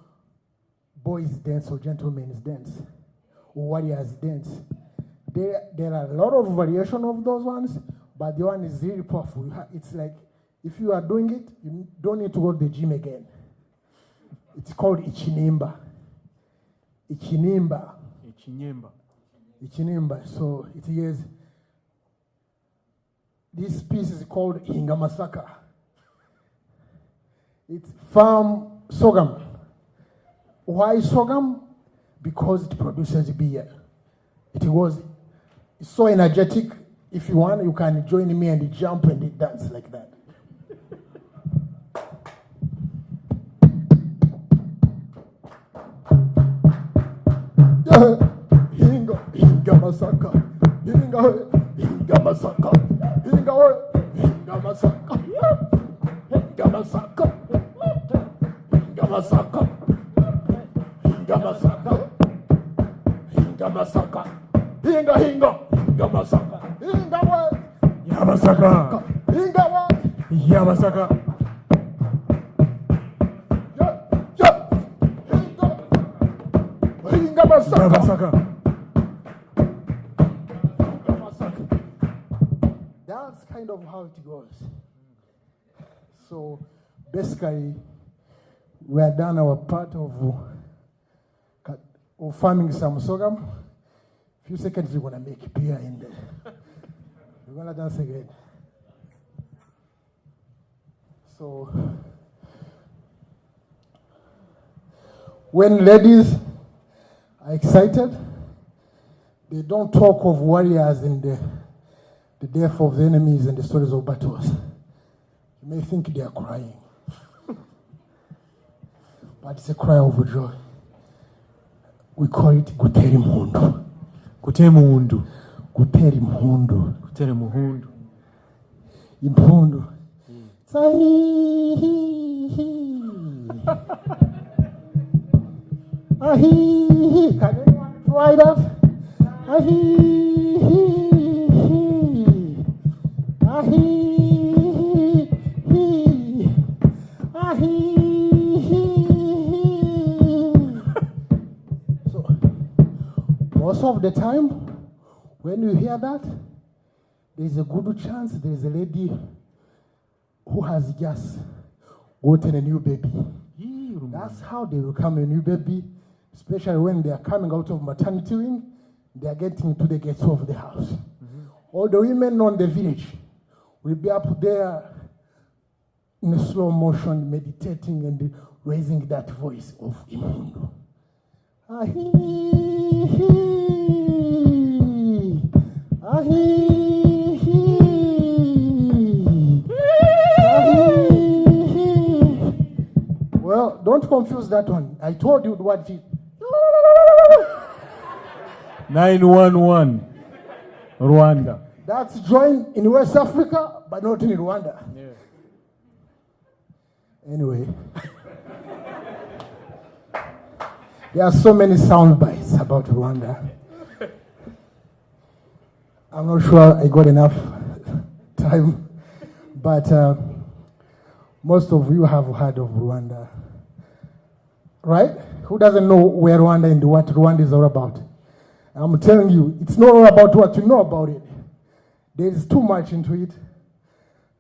boys' dance or gentlemen's dance or warriors' dance. There are a lot of variation of those ones, but the one is really powerful. It's like if you are doing it, you don't need to go to the gym again. It's called Ichinimba. Ichinimba. Ichinyemba. Ichinimba. So it is. This piece is called Hingamasaka. It's farm sorghum. Why sorghum? Because it produces beer. It was so energetic. If you want, you can join me and jump and dance like that. Hingamasaka. Hingamasaka. Hingamasaka. Hingamasaka. Hingamasaka. Hingamasaka. Hingamasaka. Hinga. Hingamasaka. Hingawa. Yamasaka. Hingawa. Yamasaka. Yamasaka. That's kind of how it goes. So basically, we are done our part of farming some sorghum. Few seconds, we're gonna make beer in there. We're gonna dance again. So, when ladies are excited, they don't talk of warriors and the death of the enemies and the stories of battles. You may think they are crying, but it's a cry of joy. We call it Guteri Mhundu. Guteri Mhundu. Guteri Mhundu. Guteri Mhundu. Imhundu. Ahi. Can anyone try that? Ahi. Ahi. Ahi. Most of the time, when you hear that, there's a good chance there's a lady who has just gotten a new baby. That's how they become a new baby, especially when they are coming out of maternity wing, they are getting to the gates of the house. All the women on the village will be up there in a slow motion, meditating and raising that voice of Imhundu. Ahi, ahi, ahi. Well, don't confuse that one. I told you what it. 911, Rwanda. That's joined in West Africa, but not in Rwanda. Yeah. Anyway. There are so many sound bites about Rwanda. I'm not sure I got enough time, but most of you have heard of Rwanda, right? Who doesn't know where Rwanda and what Rwanda is all about? I'm telling you, it's not all about what you know about it. There is too much into it.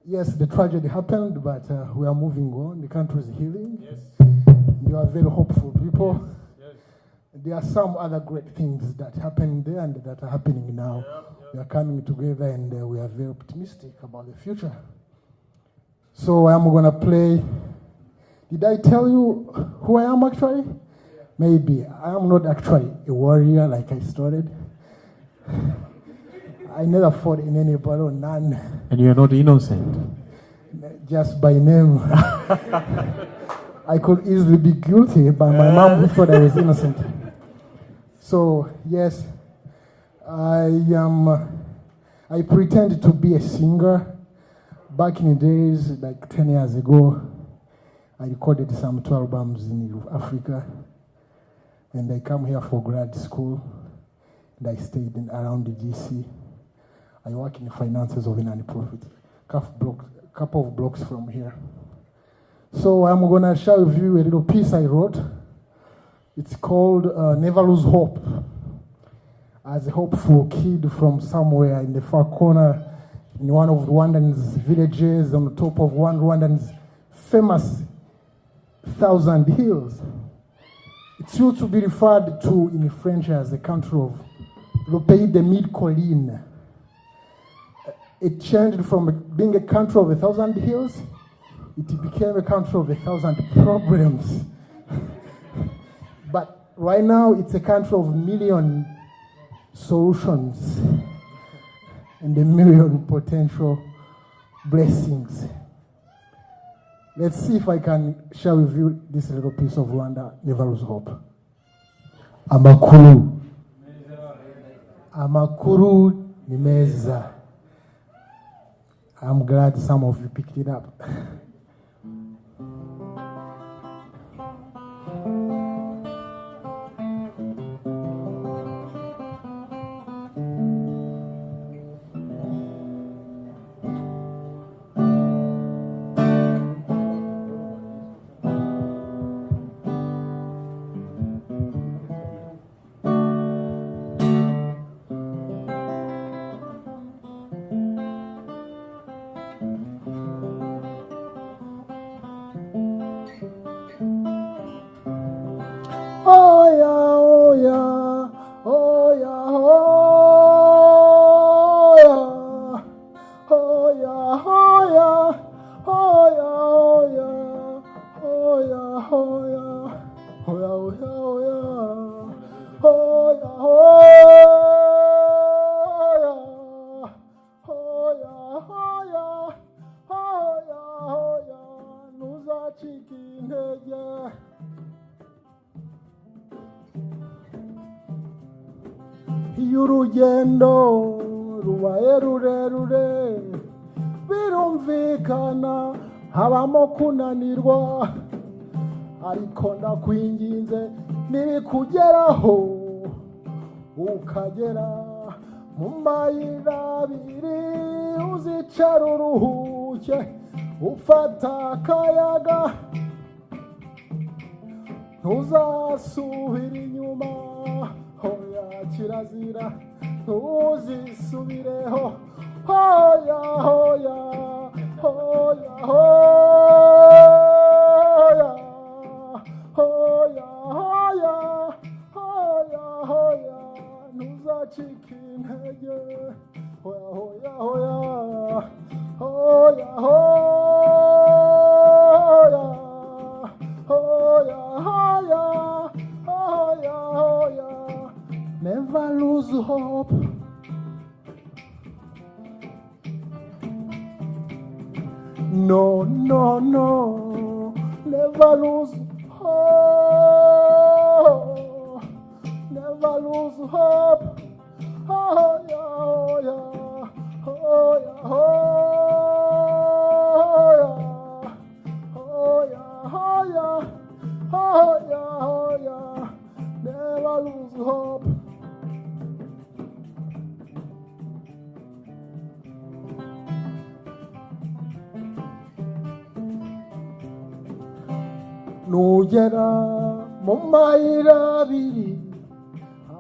Yes, the tragedy happened, but we are moving on. The country is healing. Yes. You are very hopeful people. Yes. There are some other great things that happened there and that are happening now. We are coming together and we are very optimistic about the future. So I'm going to play. Did I tell you who I am actually? Yeah. Maybe. I am not actually a warrior like I started. I never fought in any battle, none. And you are not innocent. Just by name. I could easily be guilty, but my mom thought I was innocent. So, yes, I pretended to be a singer. Back in the days, like 10 years ago, I recorded some 12 albums in Africa. And I come here for grad school. And I stayed around the GC. I work in the finances of a non-profit, couple of blocks from here. So I'm going to share with you a little piece I wrote. It's called Never Lose Hope. As a hopeful kid from somewhere in the far corner, in one of Rwandan's villages, on the top of one Rwandan's famous 1,000 hills. It's used to be referred to in French as the country of Le Pays des Mille Collines. It changed from being a country of 1,000 hills, it became a country of 1,000 problems. But right now, it's a country of million solutions and a million potential blessings. Let's see if I can share with you this little piece of Rwanda, Never Lose Hope. Amakuru. Amakuru ni meza. I'm glad some of you picked it up. y'urugendo rubaye rurerure birumvikana habamo kunanirwa ariko ndakwinginze nibikugeraho ukagera mu mayira abiri uzicara uruhuke ufata akayaga ntuzasubira inyuma hoya kirazira ntuzisubireho hoya hoya hoya hoya hoya hoya hoya hoya ntuzacike intege hoya hoya hoya hoya hoya hoya hoya hoya never lose hope. No, no, no, never lose hope. Never lose hope. Oh yeah, oh yeah, oh yeah, oh yeah, oh yeah, oh yeah, oh yeah, never lose hope. nugera mu mayira abiri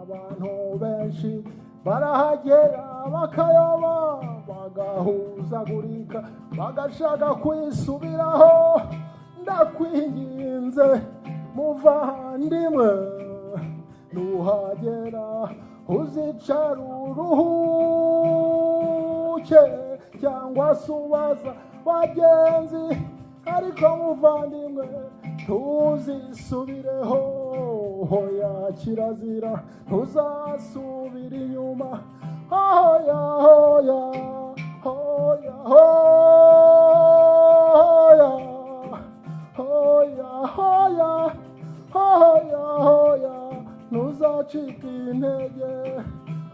abantu benshi barahagera bakayoba bagahuzagurika bagashaka kwisubiraho ndakwinginze muvandimwe nuhagera uzicara uruhuke cyangwa se ubaza bagenzi ariko muvandimwe ntuzisubireho hoya kirazira ntuzasubira inyuma hoya hoya hoya hoya hoya hoya hoya hoya ntuzacike intege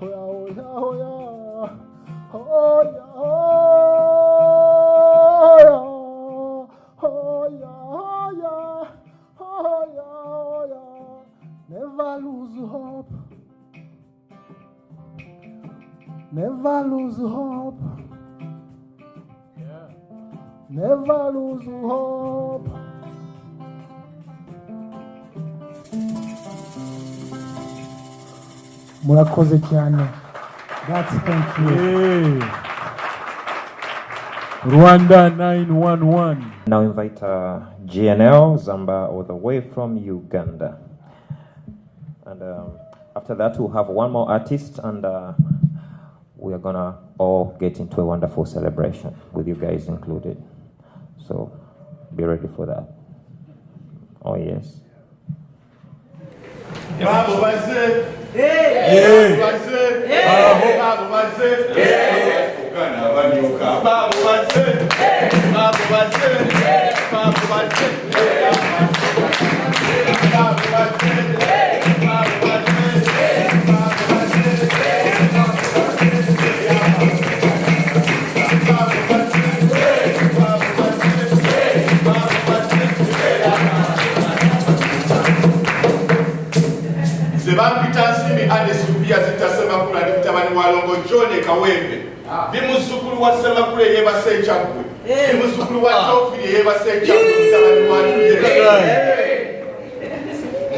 hoya hoya hoya hoya hoya hoya hoya hoya hoya never lose hope, never lose hope, never lose hope. Murakoze cyane. That's thank you. Hey. Rwanda 911. Now invite GNL Zamba all the way from Uganda. And after that we'll have one more artist and we are gonna all get into a wonderful celebration with you guys included. So be ready for that. Oh yes. Babu Baze. Hey. Baze. Babu Baze. Uganda banyuka. Babu Baze. Babu Baze. Babu Baze. Babu Baze. Zebapita Simi Adesubiya zitasema kula ni mtabani walongo John Kawembe. Ni muzukuru wa Semakule yeba Sechakwe. Ni muzukuru wa Tofili yeba Sechakwe mtabani watuye.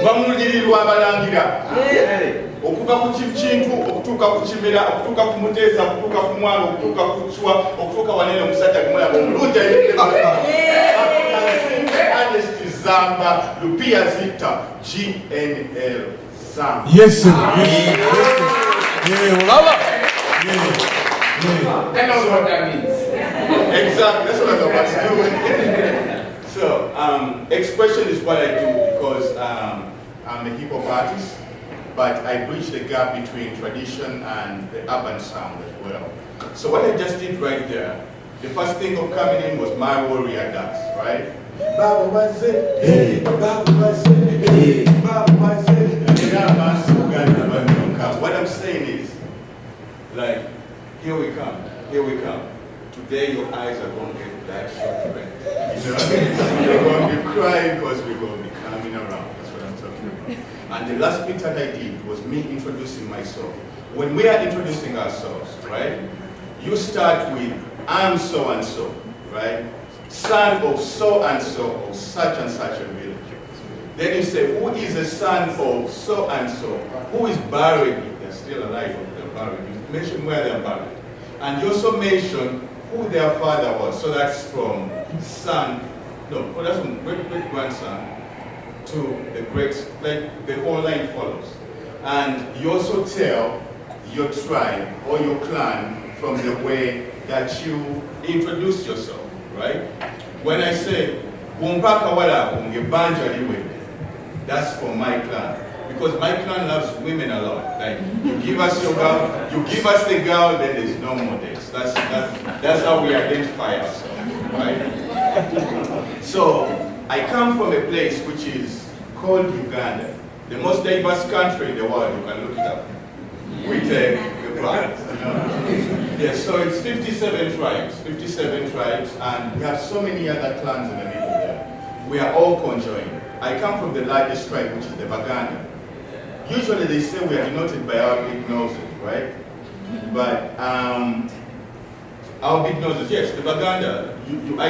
Bamuliririrwa abalangira. Okuva ku kintu okutuuka ku kimera okutuuka ku muteesa okutuuka ku mwalo okutuuka ku kuswa okutuuka wanene omusajja gumulaba omulungi Ernest Zamba Lupia Zita GNL Zamba. Yes sir. Yes. Yeah, ulala. Yeah. That knows what that means. Exactly, that's what I was doing. So, expression is what I do because I'm a hip hop artist, but I bridge the gap between tradition and the urban sound as well. So what I just did right there, the first thing of coming in was my warrior dance, right? Baba Waze, hey, Baba Waze, hey, Baba Waze, what I'm saying is, like, here we come, here we come. Today your eyes are going to get that short red. You know, you're going to be crying because we're going to be coming around. That's what I'm talking about. And the last bit that I did was me introducing myself. When we are introducing ourselves, right, you start with, I'm so and so, right? Son of so and so of such and such a village. Then you say, who is the son of so and so? Who is buried? They're still alive, or they're buried. You mention where they're buried. And you also mention who their father was. So that's from son, no, that's from great-great-grandson to the great, like the whole line follows. And you also tell your tribe or your clan from the way that you introduce yourself, right? When I say, Bumpaka wala ungebanja liwe, that's for my clan. Because my clan loves women a lot. Like, you give us your girl, you give us the girl, then there's no more dates. That's how we identify ourselves, right? So, I come from a place which is called Uganda, the most diverse country in the world. You can look it up with the tribes. Yes, so it's 57 tribes, and we have so many other clans in the middle there. We are all conjoined. I come from the largest tribe, which is the Baganda. Usually they say we are denoted by our big noses, right? But our big noses, yes, the Baganda, you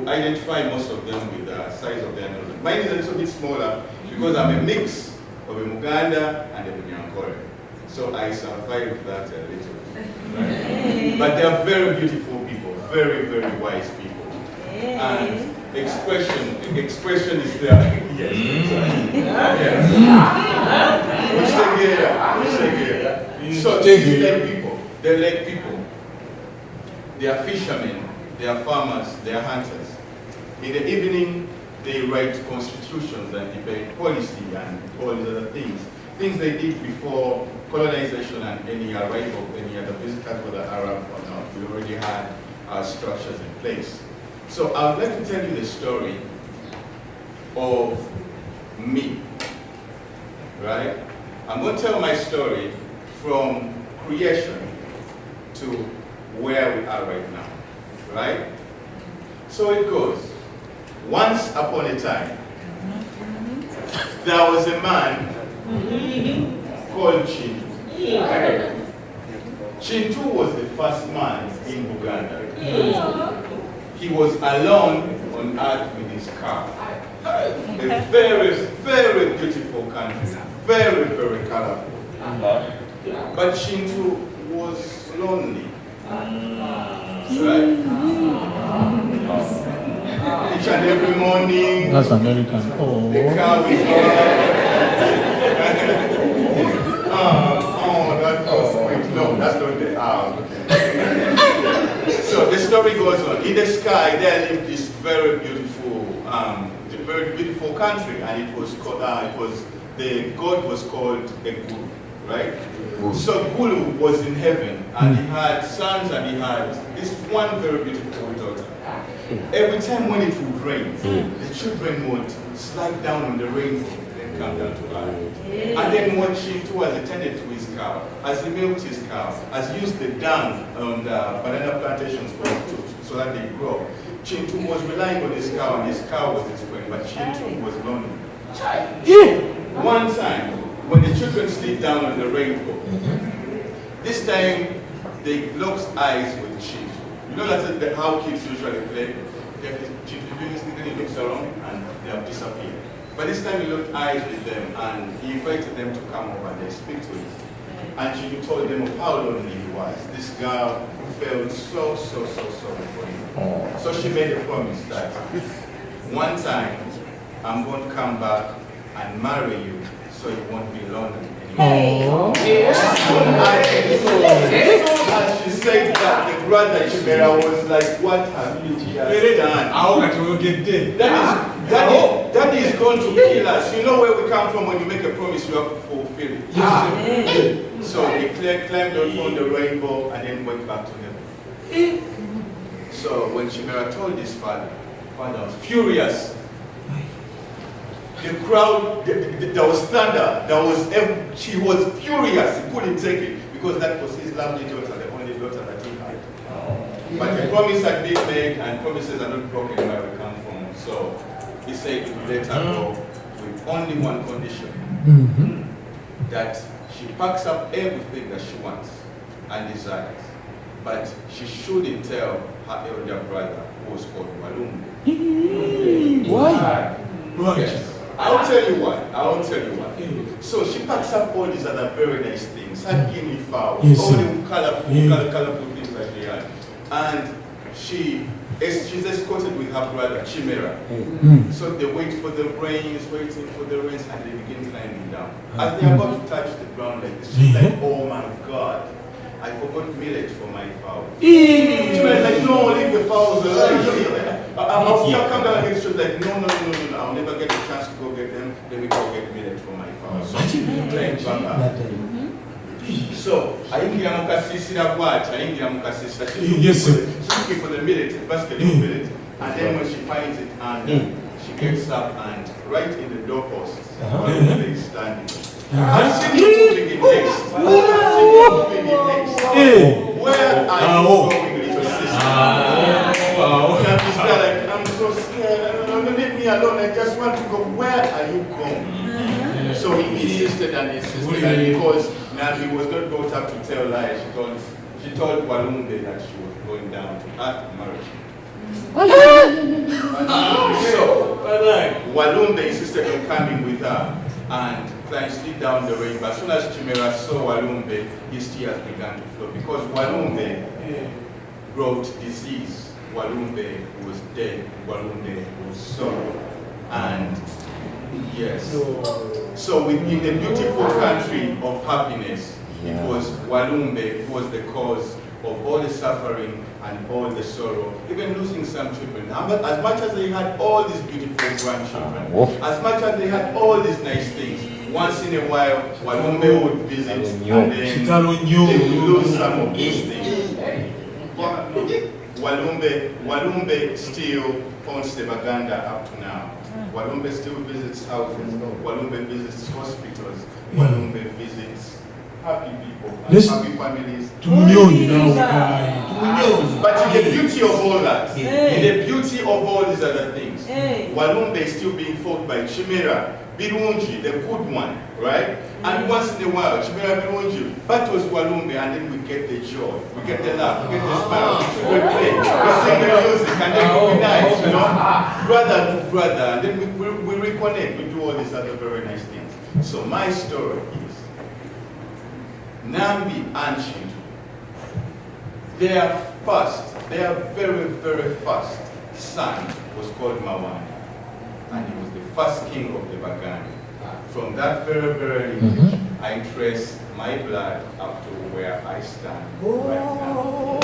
identify most of them with the size of their noses. Mine is a little bit smaller because I'm a mix of a Muganda and a Bunyankore. So I survived that a little bit, right? But they are very beautiful people, very, very wise people. And expression is there. Yes. So these Lake people, they're Lake people. They are fishermen, they are farmers, they are hunters. In the evening, they write constitutions and debate policy and all these other things. Things they did before colonization and any arrival of any other visitors, whether Arab or not. We already had our structures in place. So I would like to tell you the story of me, right? I'm going to tell my story from creation to where we are right now, right? So it goes. Once upon a time, there was a man called Chintu. Chintu was the first man in Uganda. He was alone on earth with his cow. A very, very beautiful country, very, very colorful. But Chintu was lonely. Right? Each and every morning, That's American. Oh. the cow is that was sweet. No, that's not the So the story goes on. In the sky, there lived this very beautiful country, and it was called, the god was called a Guru, right? So Guru was in heaven, and he had sons, and he had this one very beautiful daughter. Every time when it would rain, the children would slide down on the rainbow and come down to earth. And then when Chintu has attended to his cow, as he milked his cow, has used the dung on the banana plantations so that they grow, Chintu was relying on his cow, and his cow was his friend, but Chintu was lonely. One time, when the children slid down on the rainbow, this time they locked eyes with Chintu. You know that's how kids usually play. Chintu doing this thing, then he looks around and they have disappeared. But this time he locked eyes with them and he invited them to come over and they speak to him. And Chintu told them of how lonely he was. This girl felt so sorry for him. So she made a promise that one time I'm going to come back and marry you so you won't be lonely anymore. Hey. As she said that, the brother Chimera was like, what have you just done? That is going to kill us. You know where we come from. When you make a promise, you have to fulfill it. So he climbed on the rainbow and then went back to heaven. So when Chimera told his father was furious. The crowd, there was thunder, she was furious, he couldn't take it, because that was his lovely daughter, the only daughter that he had. But the promise had been made, and promises are not broken where we come from. So he said he would let her go with only one condition, that she packs up everything that she wants and desires. But she shouldn't tell her elder brother, who was called Walumbe. Why? Yes. I'll tell you what. So she packs up all these other very nice things, her guinea fowl, all the colorful things that she had. And she's escorted with her brother, Chimera. So they wait for the rains, waiting for the rains, and they begin climbing down. As they're about to touch the ground like this, she's like, oh my God, I forgot millet for my fowls. Chimera's like, no, leave the fowls alone. I'll come down again. She was like, no, I'll never get a chance to go get them. Let me go get millet for my fowls. So she climbed back up. So, ayingira mukasisira bwati, she's looking for the millet, a basket of millet, and then when she finds it, and she gets up and right in the doorpost, Walumbe is standing. And she's moving in haste. Where are you going, little sister? And she's like, I'm so scared, don't leave me alone, I just want to go. Where are you going? So he insisted, and because now he was not brought up to tell lies, she told Walumbe that she was going down to act marriage. So Walumbe insisted on coming with her and climbed slid down the rainbow. As soon as Chimera saw Walumbe, his tears began to flow, because Walumbe brought disease. Walumbe was dead. Walumbe was sorrow. And yes. So within the beautiful country of happiness, it was Walumbe who was the cause of all the suffering and all the sorrow, even losing some children. As much as they had all these beautiful grandchildren, as much as they had all these nice things, once in a while, Walumbe would visit and then they would lose some of these things. Walumbe still owns the Baganda up to now. Walumbe still visits houses, Walumbe visits hospitals, Walumbe visits happy people, and happy families. But in the beauty of all that, in the beauty of all these other things, Walumbe is still being fought by Chimera, Birungi, the good one, right? And once in a while, Chimera, Birungi battles Walumbe, and then we get the joy, we get the laugh, we get the smile, we play, we sing the music, and then we nice, you know, brother to brother, and then we reconnect, we do all these other very nice things. So my story is Nambi and Shintu. Their very, very first son was called Mawanda, and he was the first king of the Baganda. From that very, very lineage, I trace my blood up to where I stand right now.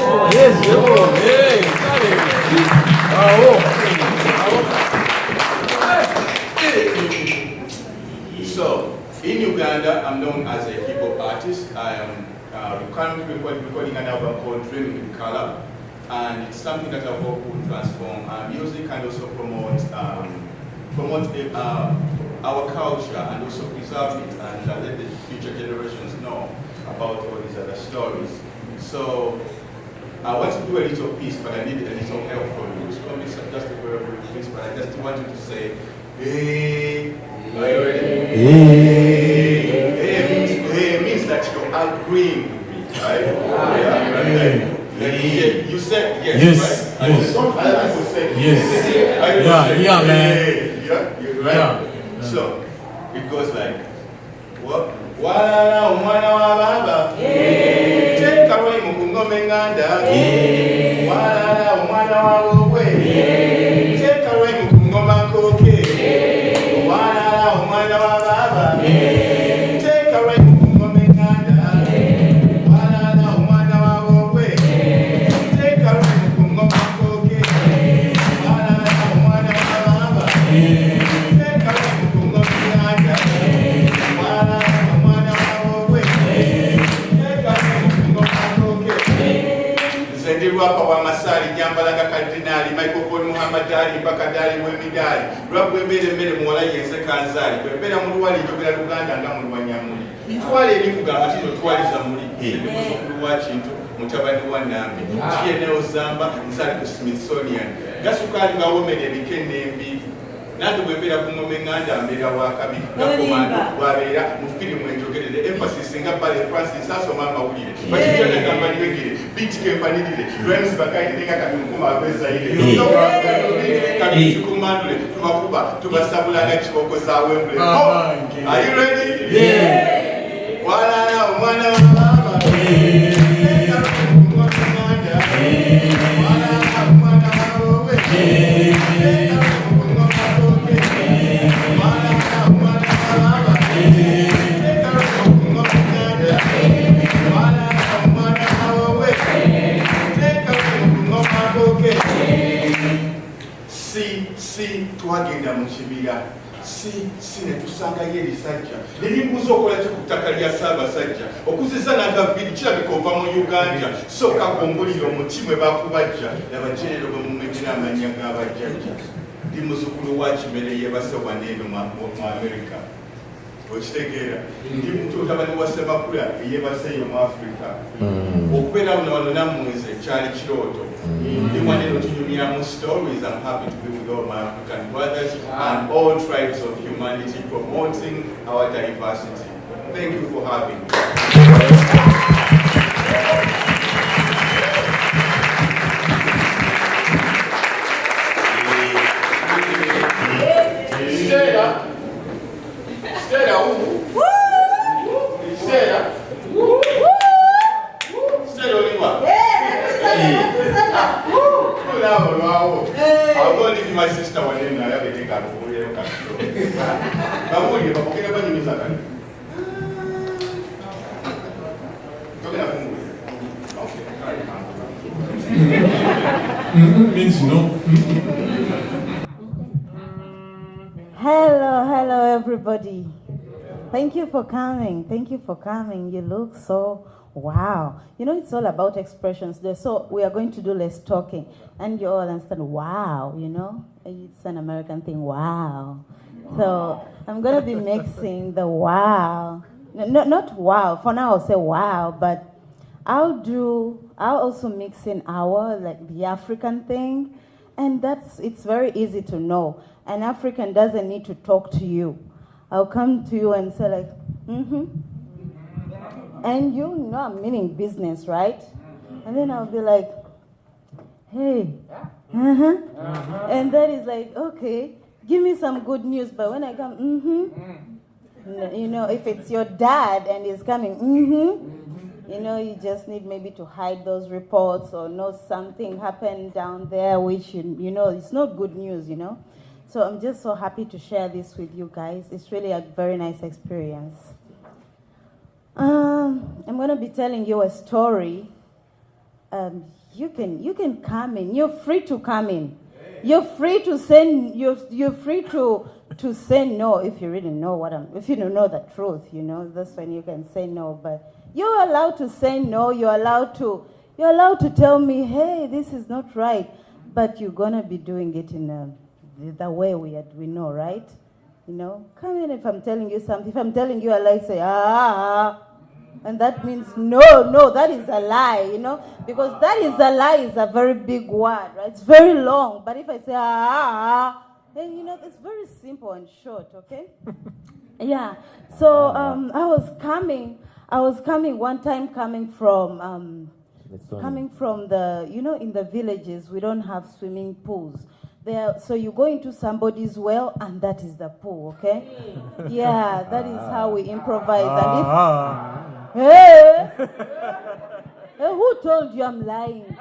So, in Uganda, I'm known as a hip hop artist. I am currently recording an album called Dreaming in Color, and it's something that I hope will transform music and also promote our culture and also preserve it and let the future generations know about all these other stories. So I want to do a little piece, but I need a little help from you. It's probably just a very brief piece, but I just want you to say, hey, are you ready? Hey means that you're agreeing with me, right? You said yes, right? Yes. Some other people say yes. You're right. Yeah. So it goes like, what? Wala umwana wa baba. Teka roi mukungome nganda. Wala umwana wa wewe. Teka roi mukungoma koke. Wala umwana wa lwapa wa Masali Nyambalanga Kardinali Michael Muhammad Ali Bakadali Wemidali lwabwe emmere muwala yense kanzali bwembeera mu luwali njogera Luganda nga mu Lwanyamuli twale eri kugamba kino twaliza muli muzzukulu wa Kintu mutabani wa Nambi kiyeneyo Zamba nsali ku Smithsonian gasukaali bawomera ebikenne embi nange bwembeera ku ngoma eŋŋanda mbeera wakabi nakomando bwabeera mu firimu enjogerere emphasis nga Bale Francis asoma amawulire bakijonagamba niwegere bitika empanirire Lwens Bakaire nga kati mukuma abezaire kabikikumandule tubakuba tubasabulanga kiboko za Wembley. Are you ready? Yeah. Walala omwana wa mama si twagenda mu kibira si netusangayo erisajja nerimbuza okola kyo ku ttaka lya Ssaabasajja okuzisa nagavidi kirabika ova mu Uganda sooka gombulira omuti mwe bakubajja abajerero bwe mumegera amannya g'abajjajja ndi muzzukulu wa Kimere yeebase waneeno mu Amerika okitegeera ndi mutabani wa Ssemakula eyeebaseeyo mu Africa okubeera wano nammweze kyali kirooto ndi waneeno tunyumiramu stories. I'm happy to be with all my African brothers and all tribes of humanity promoting our diversity. Thank you for having me. I'll go leave my sister one day and I have a take out for you. Means no. Hello, everybody. Thank you for coming. Thank you for coming. You look so wow. You know, it's all about expressions there. So we are going to do less talking. And you all understand, wow, you know? It's an American thing, wow. So I'm going to be mixing the wow. No, not wow. For now, I'll say wow. But I'll also mix in our, like the African thing. And it's very easy to know. An African doesn't need to talk to you. I'll come to you and say like, and you know I'm meaning business, right? And then I'll be like, hey, and that is like, okay, give me some good news. But when I come, you know, if it's your dad and he's coming, you know, you just need maybe to hide those reports or know something happened down there, which, you know, it's not good news, you know. So I'm just so happy to share this with you guys. It's really a very nice experience. I'm going to be telling you a story. You can come in. You're free to come in. You're free to say you're free to say no if you really know if you don't know the truth, you know. That's when you can say no. But you're allowed to say no. You're allowed to tell me, hey, this is not right. But you're gonna be doing it in the way we know, right? You know, come in if I'm telling you something. If I'm telling you a lie, say and that means no, that is a lie, you know, because that is a lie is a very big word, right? It's very long. But if I say then you know it's very simple and short, okay? Yeah. So I was coming one time coming from the, you know, in the villages we don't have swimming pools. So you go into somebody's well, and that is the pool, okay? Yeah, that is how we improvise. And who told you I'm lying?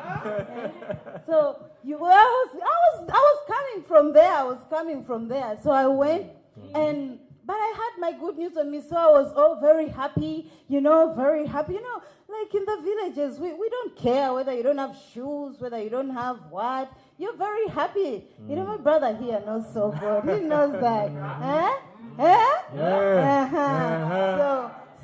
So I was coming from there. So I went, but I had my good news on me, so I was very happy, you know, very happy, you know. Like in the villages, we don't care whether you don't have shoes, whether you don't have what. You're very happy. You know, my brother here knows so good. He knows that.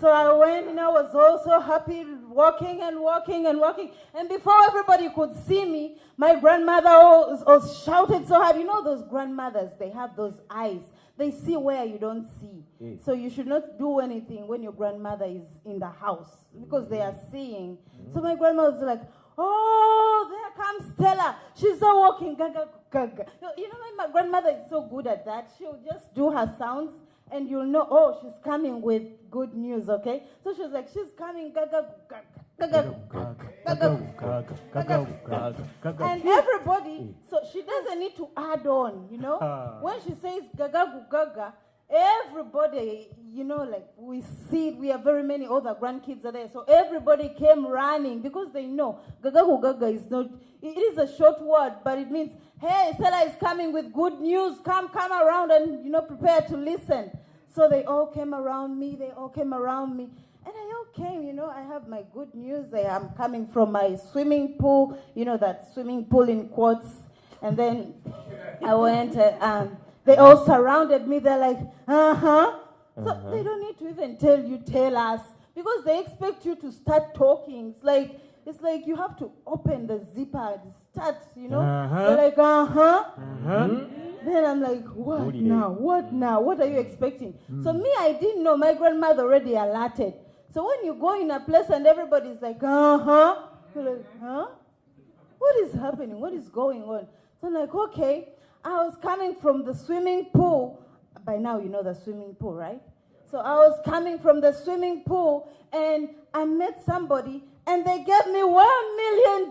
So I went, you know, I was also happy, walking and walking and walking. And before everybody could see me, my grandmother was shouted so hard. You know those grandmothers, they have those eyes. They see where you don't see. Yes. So you should not do anything when your grandmother is in the house because they are seeing. So my grandmother was like, oh, there comes Stella. She's all walking, gaga, gaga. You know, my grandmother is so good at that. She'll just do her sounds and you'll know, oh, she's coming with good news, okay? So she was like, she's coming, gaga, gaga, gaga, gaga, gaga, gaga. And everybody, so she doesn't need to add on, you know? When she says gaga, gaga, everybody, you know, like we see, we have very many other grandkids are there. So everybody came running because they know gaga gaga is not, it is a short word, but it means, hey, Stella is coming with good news. Come around and, you know, prepare to listen. So they all came around me. And I all came, you know, I have my good news. I am coming from my swimming pool, you know, that swimming pool in quotes. And then I went, they all surrounded me. They're like, So they don't need to even tell us, because they expect you to start talking. It's like you have to open the zipper and start, you know. They're like, Then I'm like, what now? What are you expecting? So me, I didn't know. My grandmother already alerted. So when you go in a place and everybody's like, you're like, what is happening? What is going on? So I'm like, okay. I was coming from the swimming pool. By now, you know the swimming pool, right? So I was coming from the swimming pool, and I met somebody, and they gave me $1 million.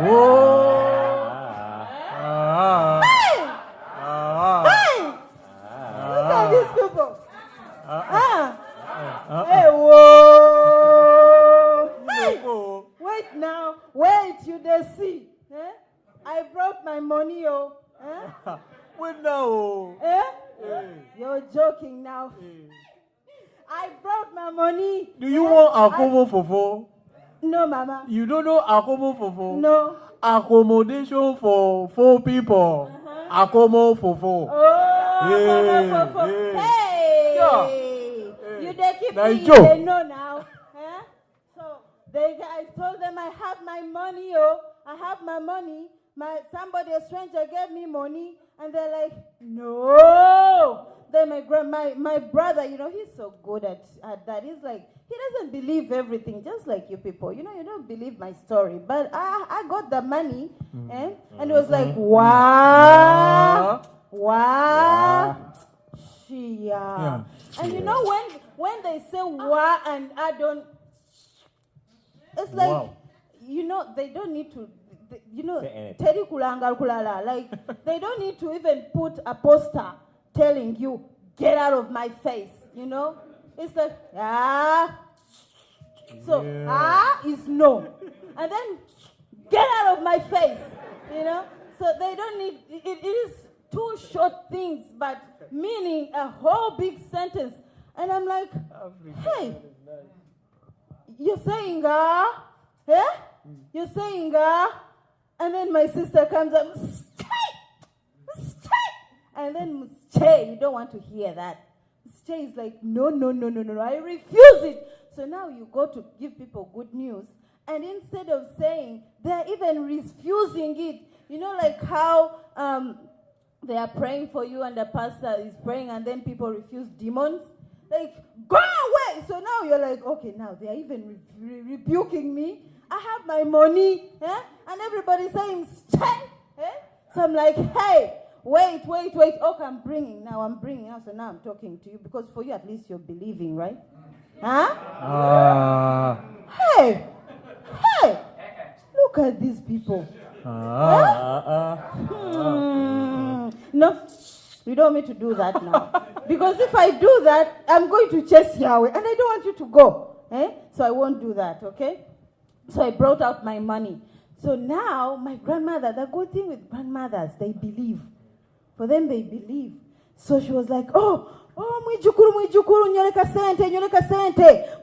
Whoa! Hey! Look at these people. Hey, whoa! Hey! Wait now. Wait, you they see. I brought my money, Wait now. You're joking now. I brought my money. Do you want Akomo Fofo? No, Mama. You don't know Akomo Fofo? No. Accommodation for 4 people. Akomo Fofo. Oh, hey. Yeah. You they keep Now me, you joke. they know now. So I told them I have my money, I have my money. A stranger gave me money, and they're like, no. Then my brother, you know, he's so good at that. He's like, he doesn't believe everything, just like you people. You know, you don't believe my story, but I got the money, and it was like, wow. Yeah. And you know when they say wah and I don't, it's like, you know, they don't need to. You know, Teddy Kulanga Kulala, like, they don't need to even put a poster telling you, get out of my face, you know? It's like, So, is no. And then, get out of my face, you know? So they don't need, it is 2 short things, but meaning a whole big sentence. And I'm like, hey, you're saying, You're saying, And then my sister comes up, and then you don't want to hear that. Is like, no, I refuse it. So now you go to give people good news, and instead of saying, they're even refusing it. You know, like how they are praying for you and the pastor is praying and then people refuse demons? Like, go away! So now you're like, okay, now they are even rebuking me. I have my money, and everybody's saying, stay. So I'm like, hey, wait. Okay, I'm bringing. So now I'm talking to you, because for you at least you're believing, right? Hey, look at these people. No, you don't want me to do that now. Because if I do that, I'm going to chase Yahweh, and I don't want you to go. So I won't do that, okay? So I brought out my money. So now my grandmother, the good thing with grandmothers, they believe. For them, they believe. So she was like, mwijukuru nyoleka sente.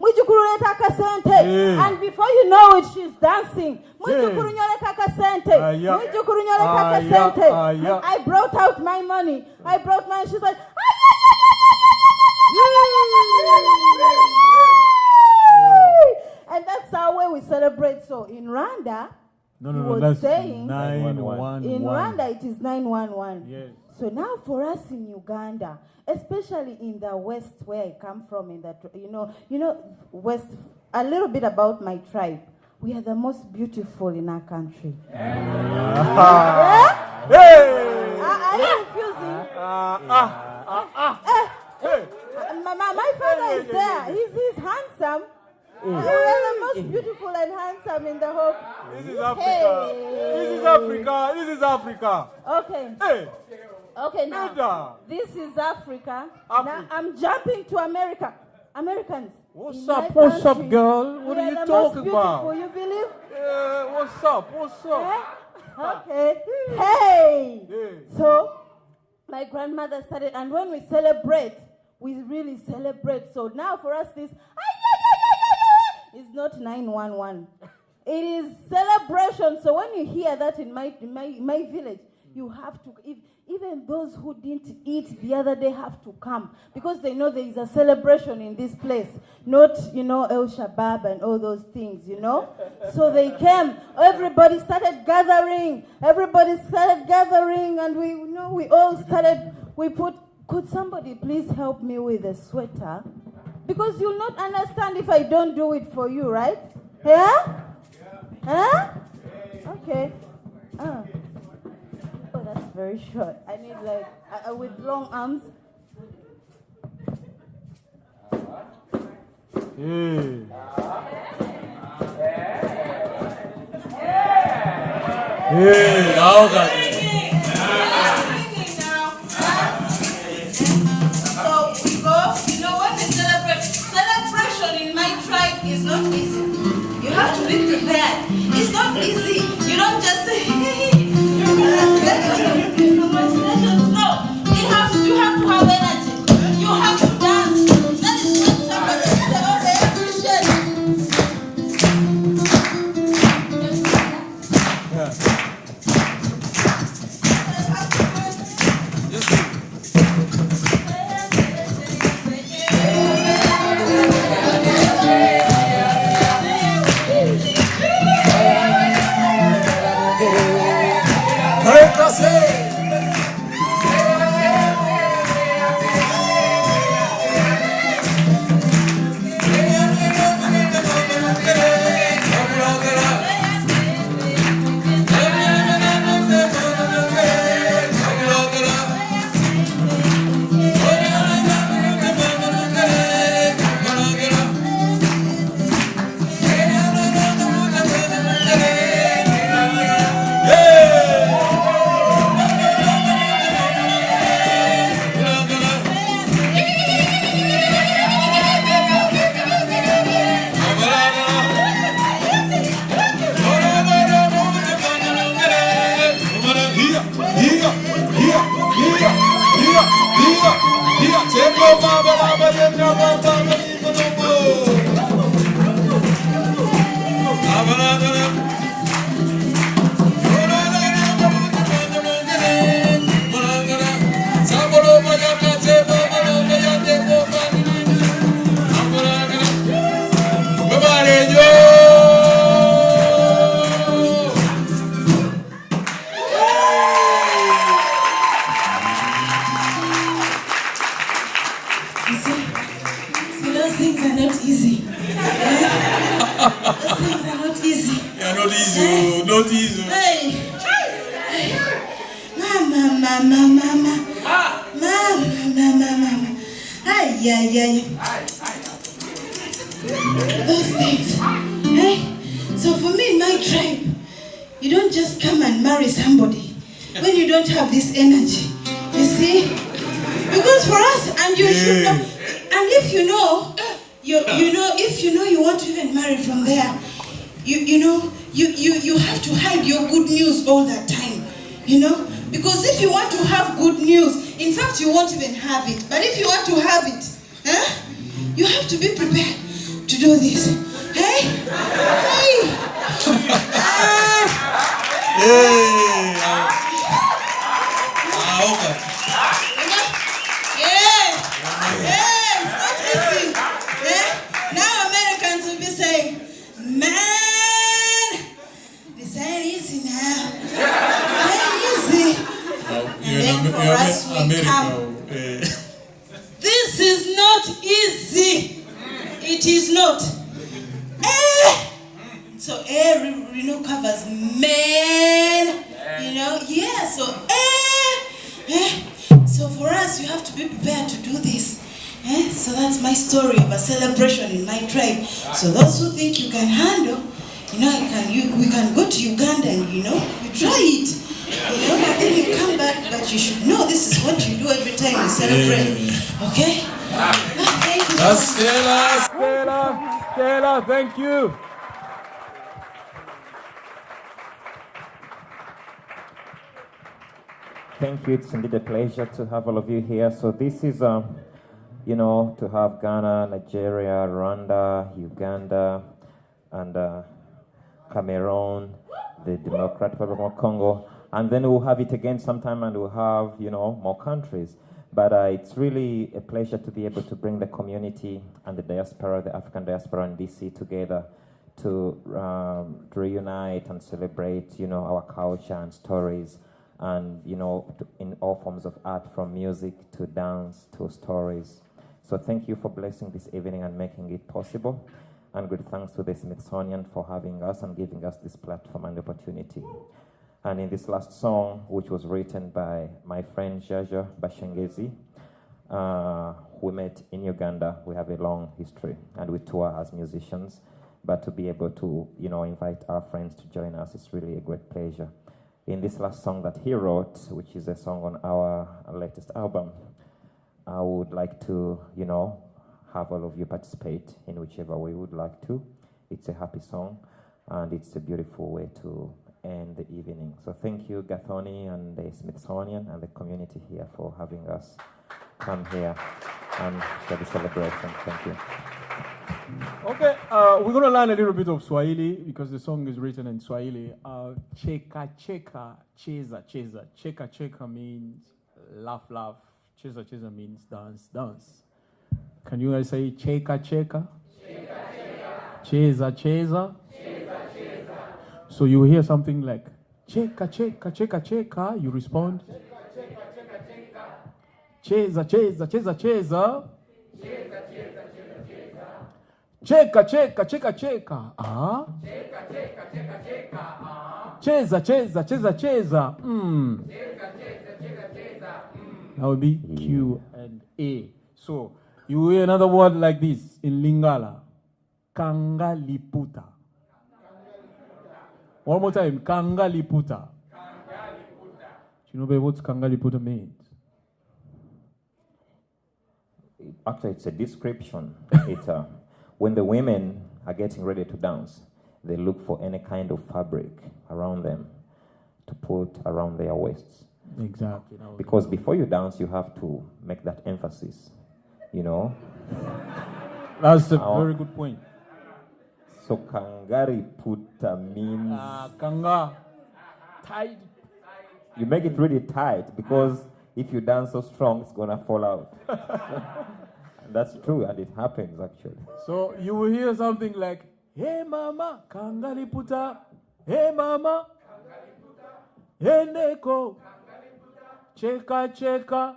Mwijukuru leta kasente. And before you know it, she's dancing. Mwijukuru nyoleka kasente. Mwijukuru nyoleka kasente. I brought out my money. She's like, No, he no, was that's saying 911. in Rwanda it is 911. Yes. So now for us in Uganda, especially in the west where I come from, in that west, a little bit about my tribe. We are the most beautiful in our country. Yeah? Hey! Are you refusing? My father is there. He's handsome. We are the most beautiful and handsome in the whole. This is Africa. This is Africa. This is Africa. Okay. Hey! Okay, now this is Africa. Now I'm jumping to America. Americans. What's up? What's up, girl? What are you talking about? You believe? What's up? What's up? Okay. Hey. So my grandmother started, and when we celebrate, we really celebrate. So now for us, this is not 911. It is celebration. So when you hear that in my village, you have to, even those who didn't eat the other day have to come because they know there is a celebration in this place. Not, El Shabab and all those things, So they came. Everybody started gathering. And we all started, could somebody please help me with a sweater? Because you'll not understand if I don't do it for you, right? Yeah? Huh? Okay. Oh, that's very short. I need with long arms. Hey. Hey, now that celebration in my tribe is not easy. You have to be prepared. It's not easy. You don't just say, congratulations. No. You have to have energy. You have to dance. That is when somebody say, oh, they appreciate it. Those things. Hey? So for me, in my tribe, you don't just come and marry somebody when you don't have this energy. You see? Because for us, and you should know, and if you know, if you know you want to even marry from there, you have to hide your good news all the time. Because if you want to have good news, in fact, you won't even have it. But if you want to have it, you have to be prepared to do this. Hey? Hey! Okay. It's not easy. Now Americans will be saying, man, this ain't easy. us we come. This is not easy. It is not. So covers men. You know, yeah. So for us, you have to be prepared to do this. So that's my story of a celebration in my tribe. So those who think you can handle, we can go to Uganda and you try it. And then you come back, but you should know this is what you do every time you celebrate. Okay? Thank you. That's Stella, thank you. Thank you. It's indeed a pleasure to have all of you here. So this is, to have Ghana, Nigeria, Rwanda, Uganda, and Cameroon, the Democratic Republic of Congo. And then we'll have it again sometime, and we'll have, more countries. But it's really a pleasure to be able to bring the community and the diaspora, the African diaspora in DC together to reunite and celebrate, our culture and stories. And, in all forms of art, from music to dance to stories. So thank you for blessing this evening and making it possible. And good thanks to the Smithsonian for having us and giving us this platform and opportunity. And in this last song, which was written by my friend Jaja Bashengezi, we met in Uganda. We have a long history, and we tour as musicians. But to be able to, invite our friends to join us is really a great pleasure. In this last song that he wrote, which is a song on our latest album, I would like to, have all of you participate in whichever way you would like to. It's a happy song, and it's a beautiful way to end the evening. So thank you, Gathoni and the Smithsonian and the community here for having us come here and for the celebration. Thank you. Okay, we're going to learn a little bit of Swahili because the song is written in Swahili. Cheka cheka, cheza cheza. Cheka cheka means laugh laugh. Cheza cheza means dance dance. Can you guys say cheka cheka? Cheka cheka. Cheza cheza. Cheza cheza. So you hear something like cheka cheka cheka cheka, you respond cheka cheka cheka cheka. Cheza cheza cheza cheza. Cheza cheza. Cheka, cheka, cheka, cheka. Ah. Cheka, cheka, cheka, cheka. Ah. Cheza, cheza, cheza, cheza. Cheka, cheza, cheza, cheza. That would be Q and A. So you hear another word like this in Lingala. Kangaliputa. One more time. Kangaliputa. Do you know what Kangaliputa means? Actually, it's a description. When the women are getting ready to dance, they look for any kind of fabric around them to put around their waists. Exactly. Because before you dance, you have to make that emphasis, That's a very good point. So kangari puta means... Kanga. Tight. You make it really tight because if you dance so strong, it's going to fall out. That's true, and it happens actually. So you will hear something like, "Hey mama, kangaliputa. Hey mama, kangaliputa. Hey neko, cheka cheka."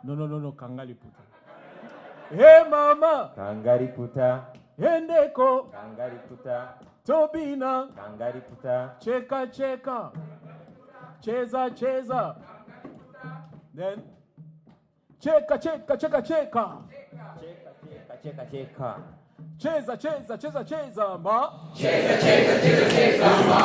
No, kangaliputa. Hey mama, kangaliputa. Hey neko, kangaliputa. Tobina, kangaliputa. Cheka cheka. Cheza cheza. Then cheka, cheka, cheka, cheka. Cheka, cheka, cheka. Cheza, cheza, cheza, cheza, ma. Cheza, cheza, cheza, cheza, ma.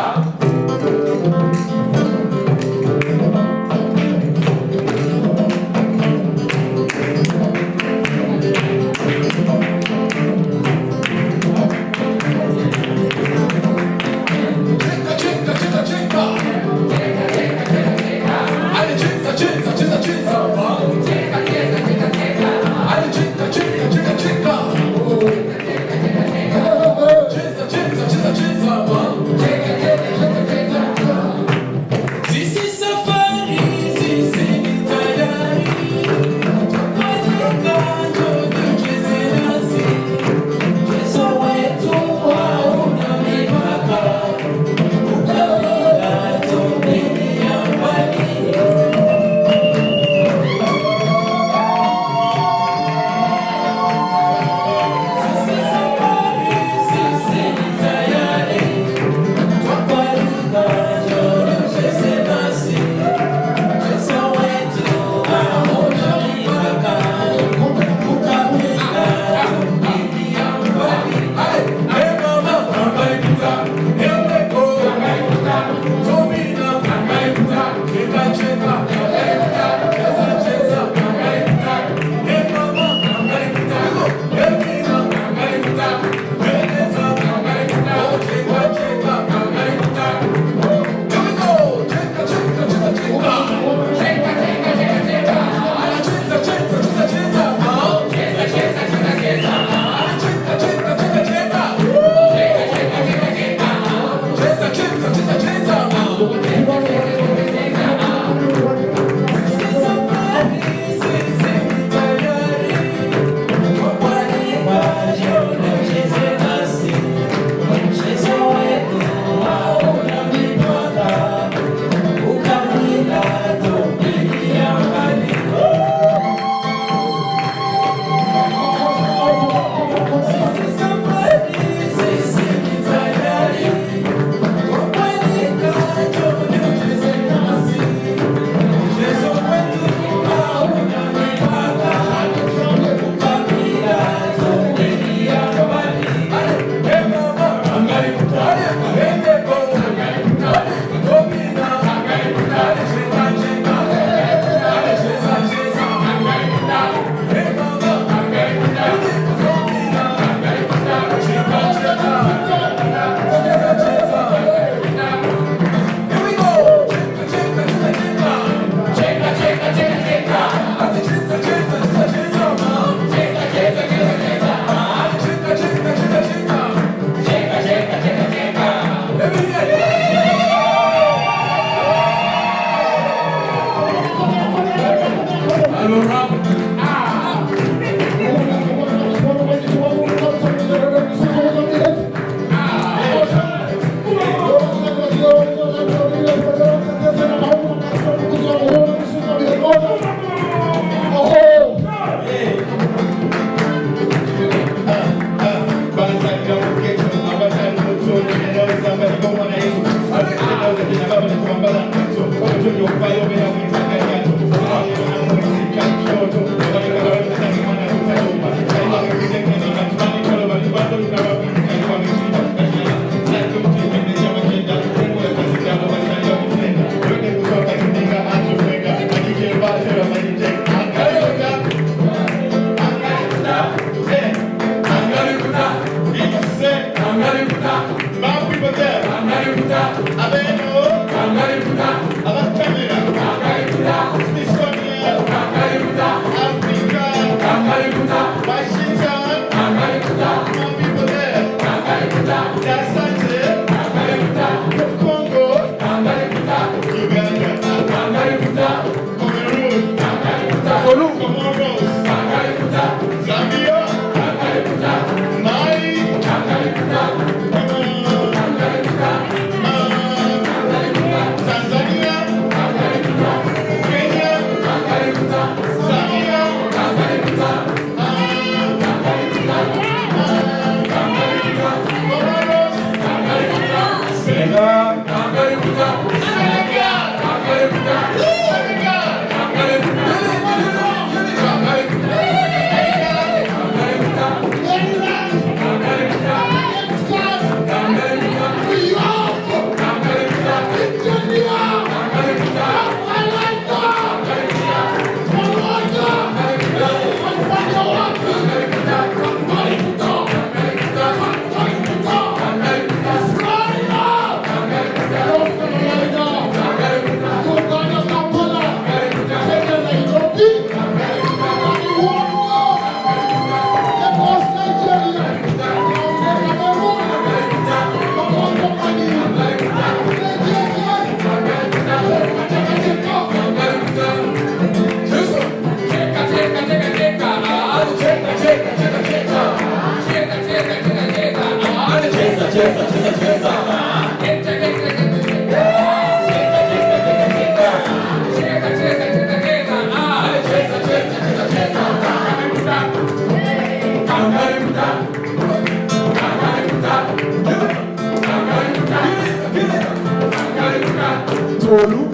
Tolu.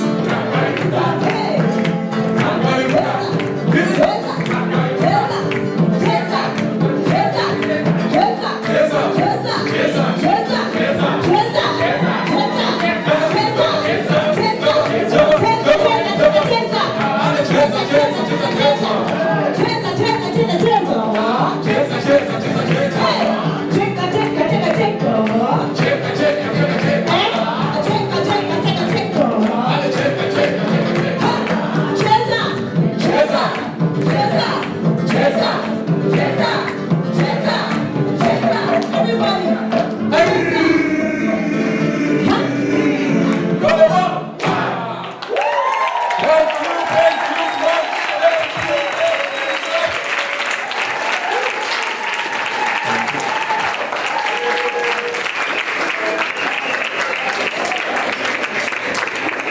Everybody!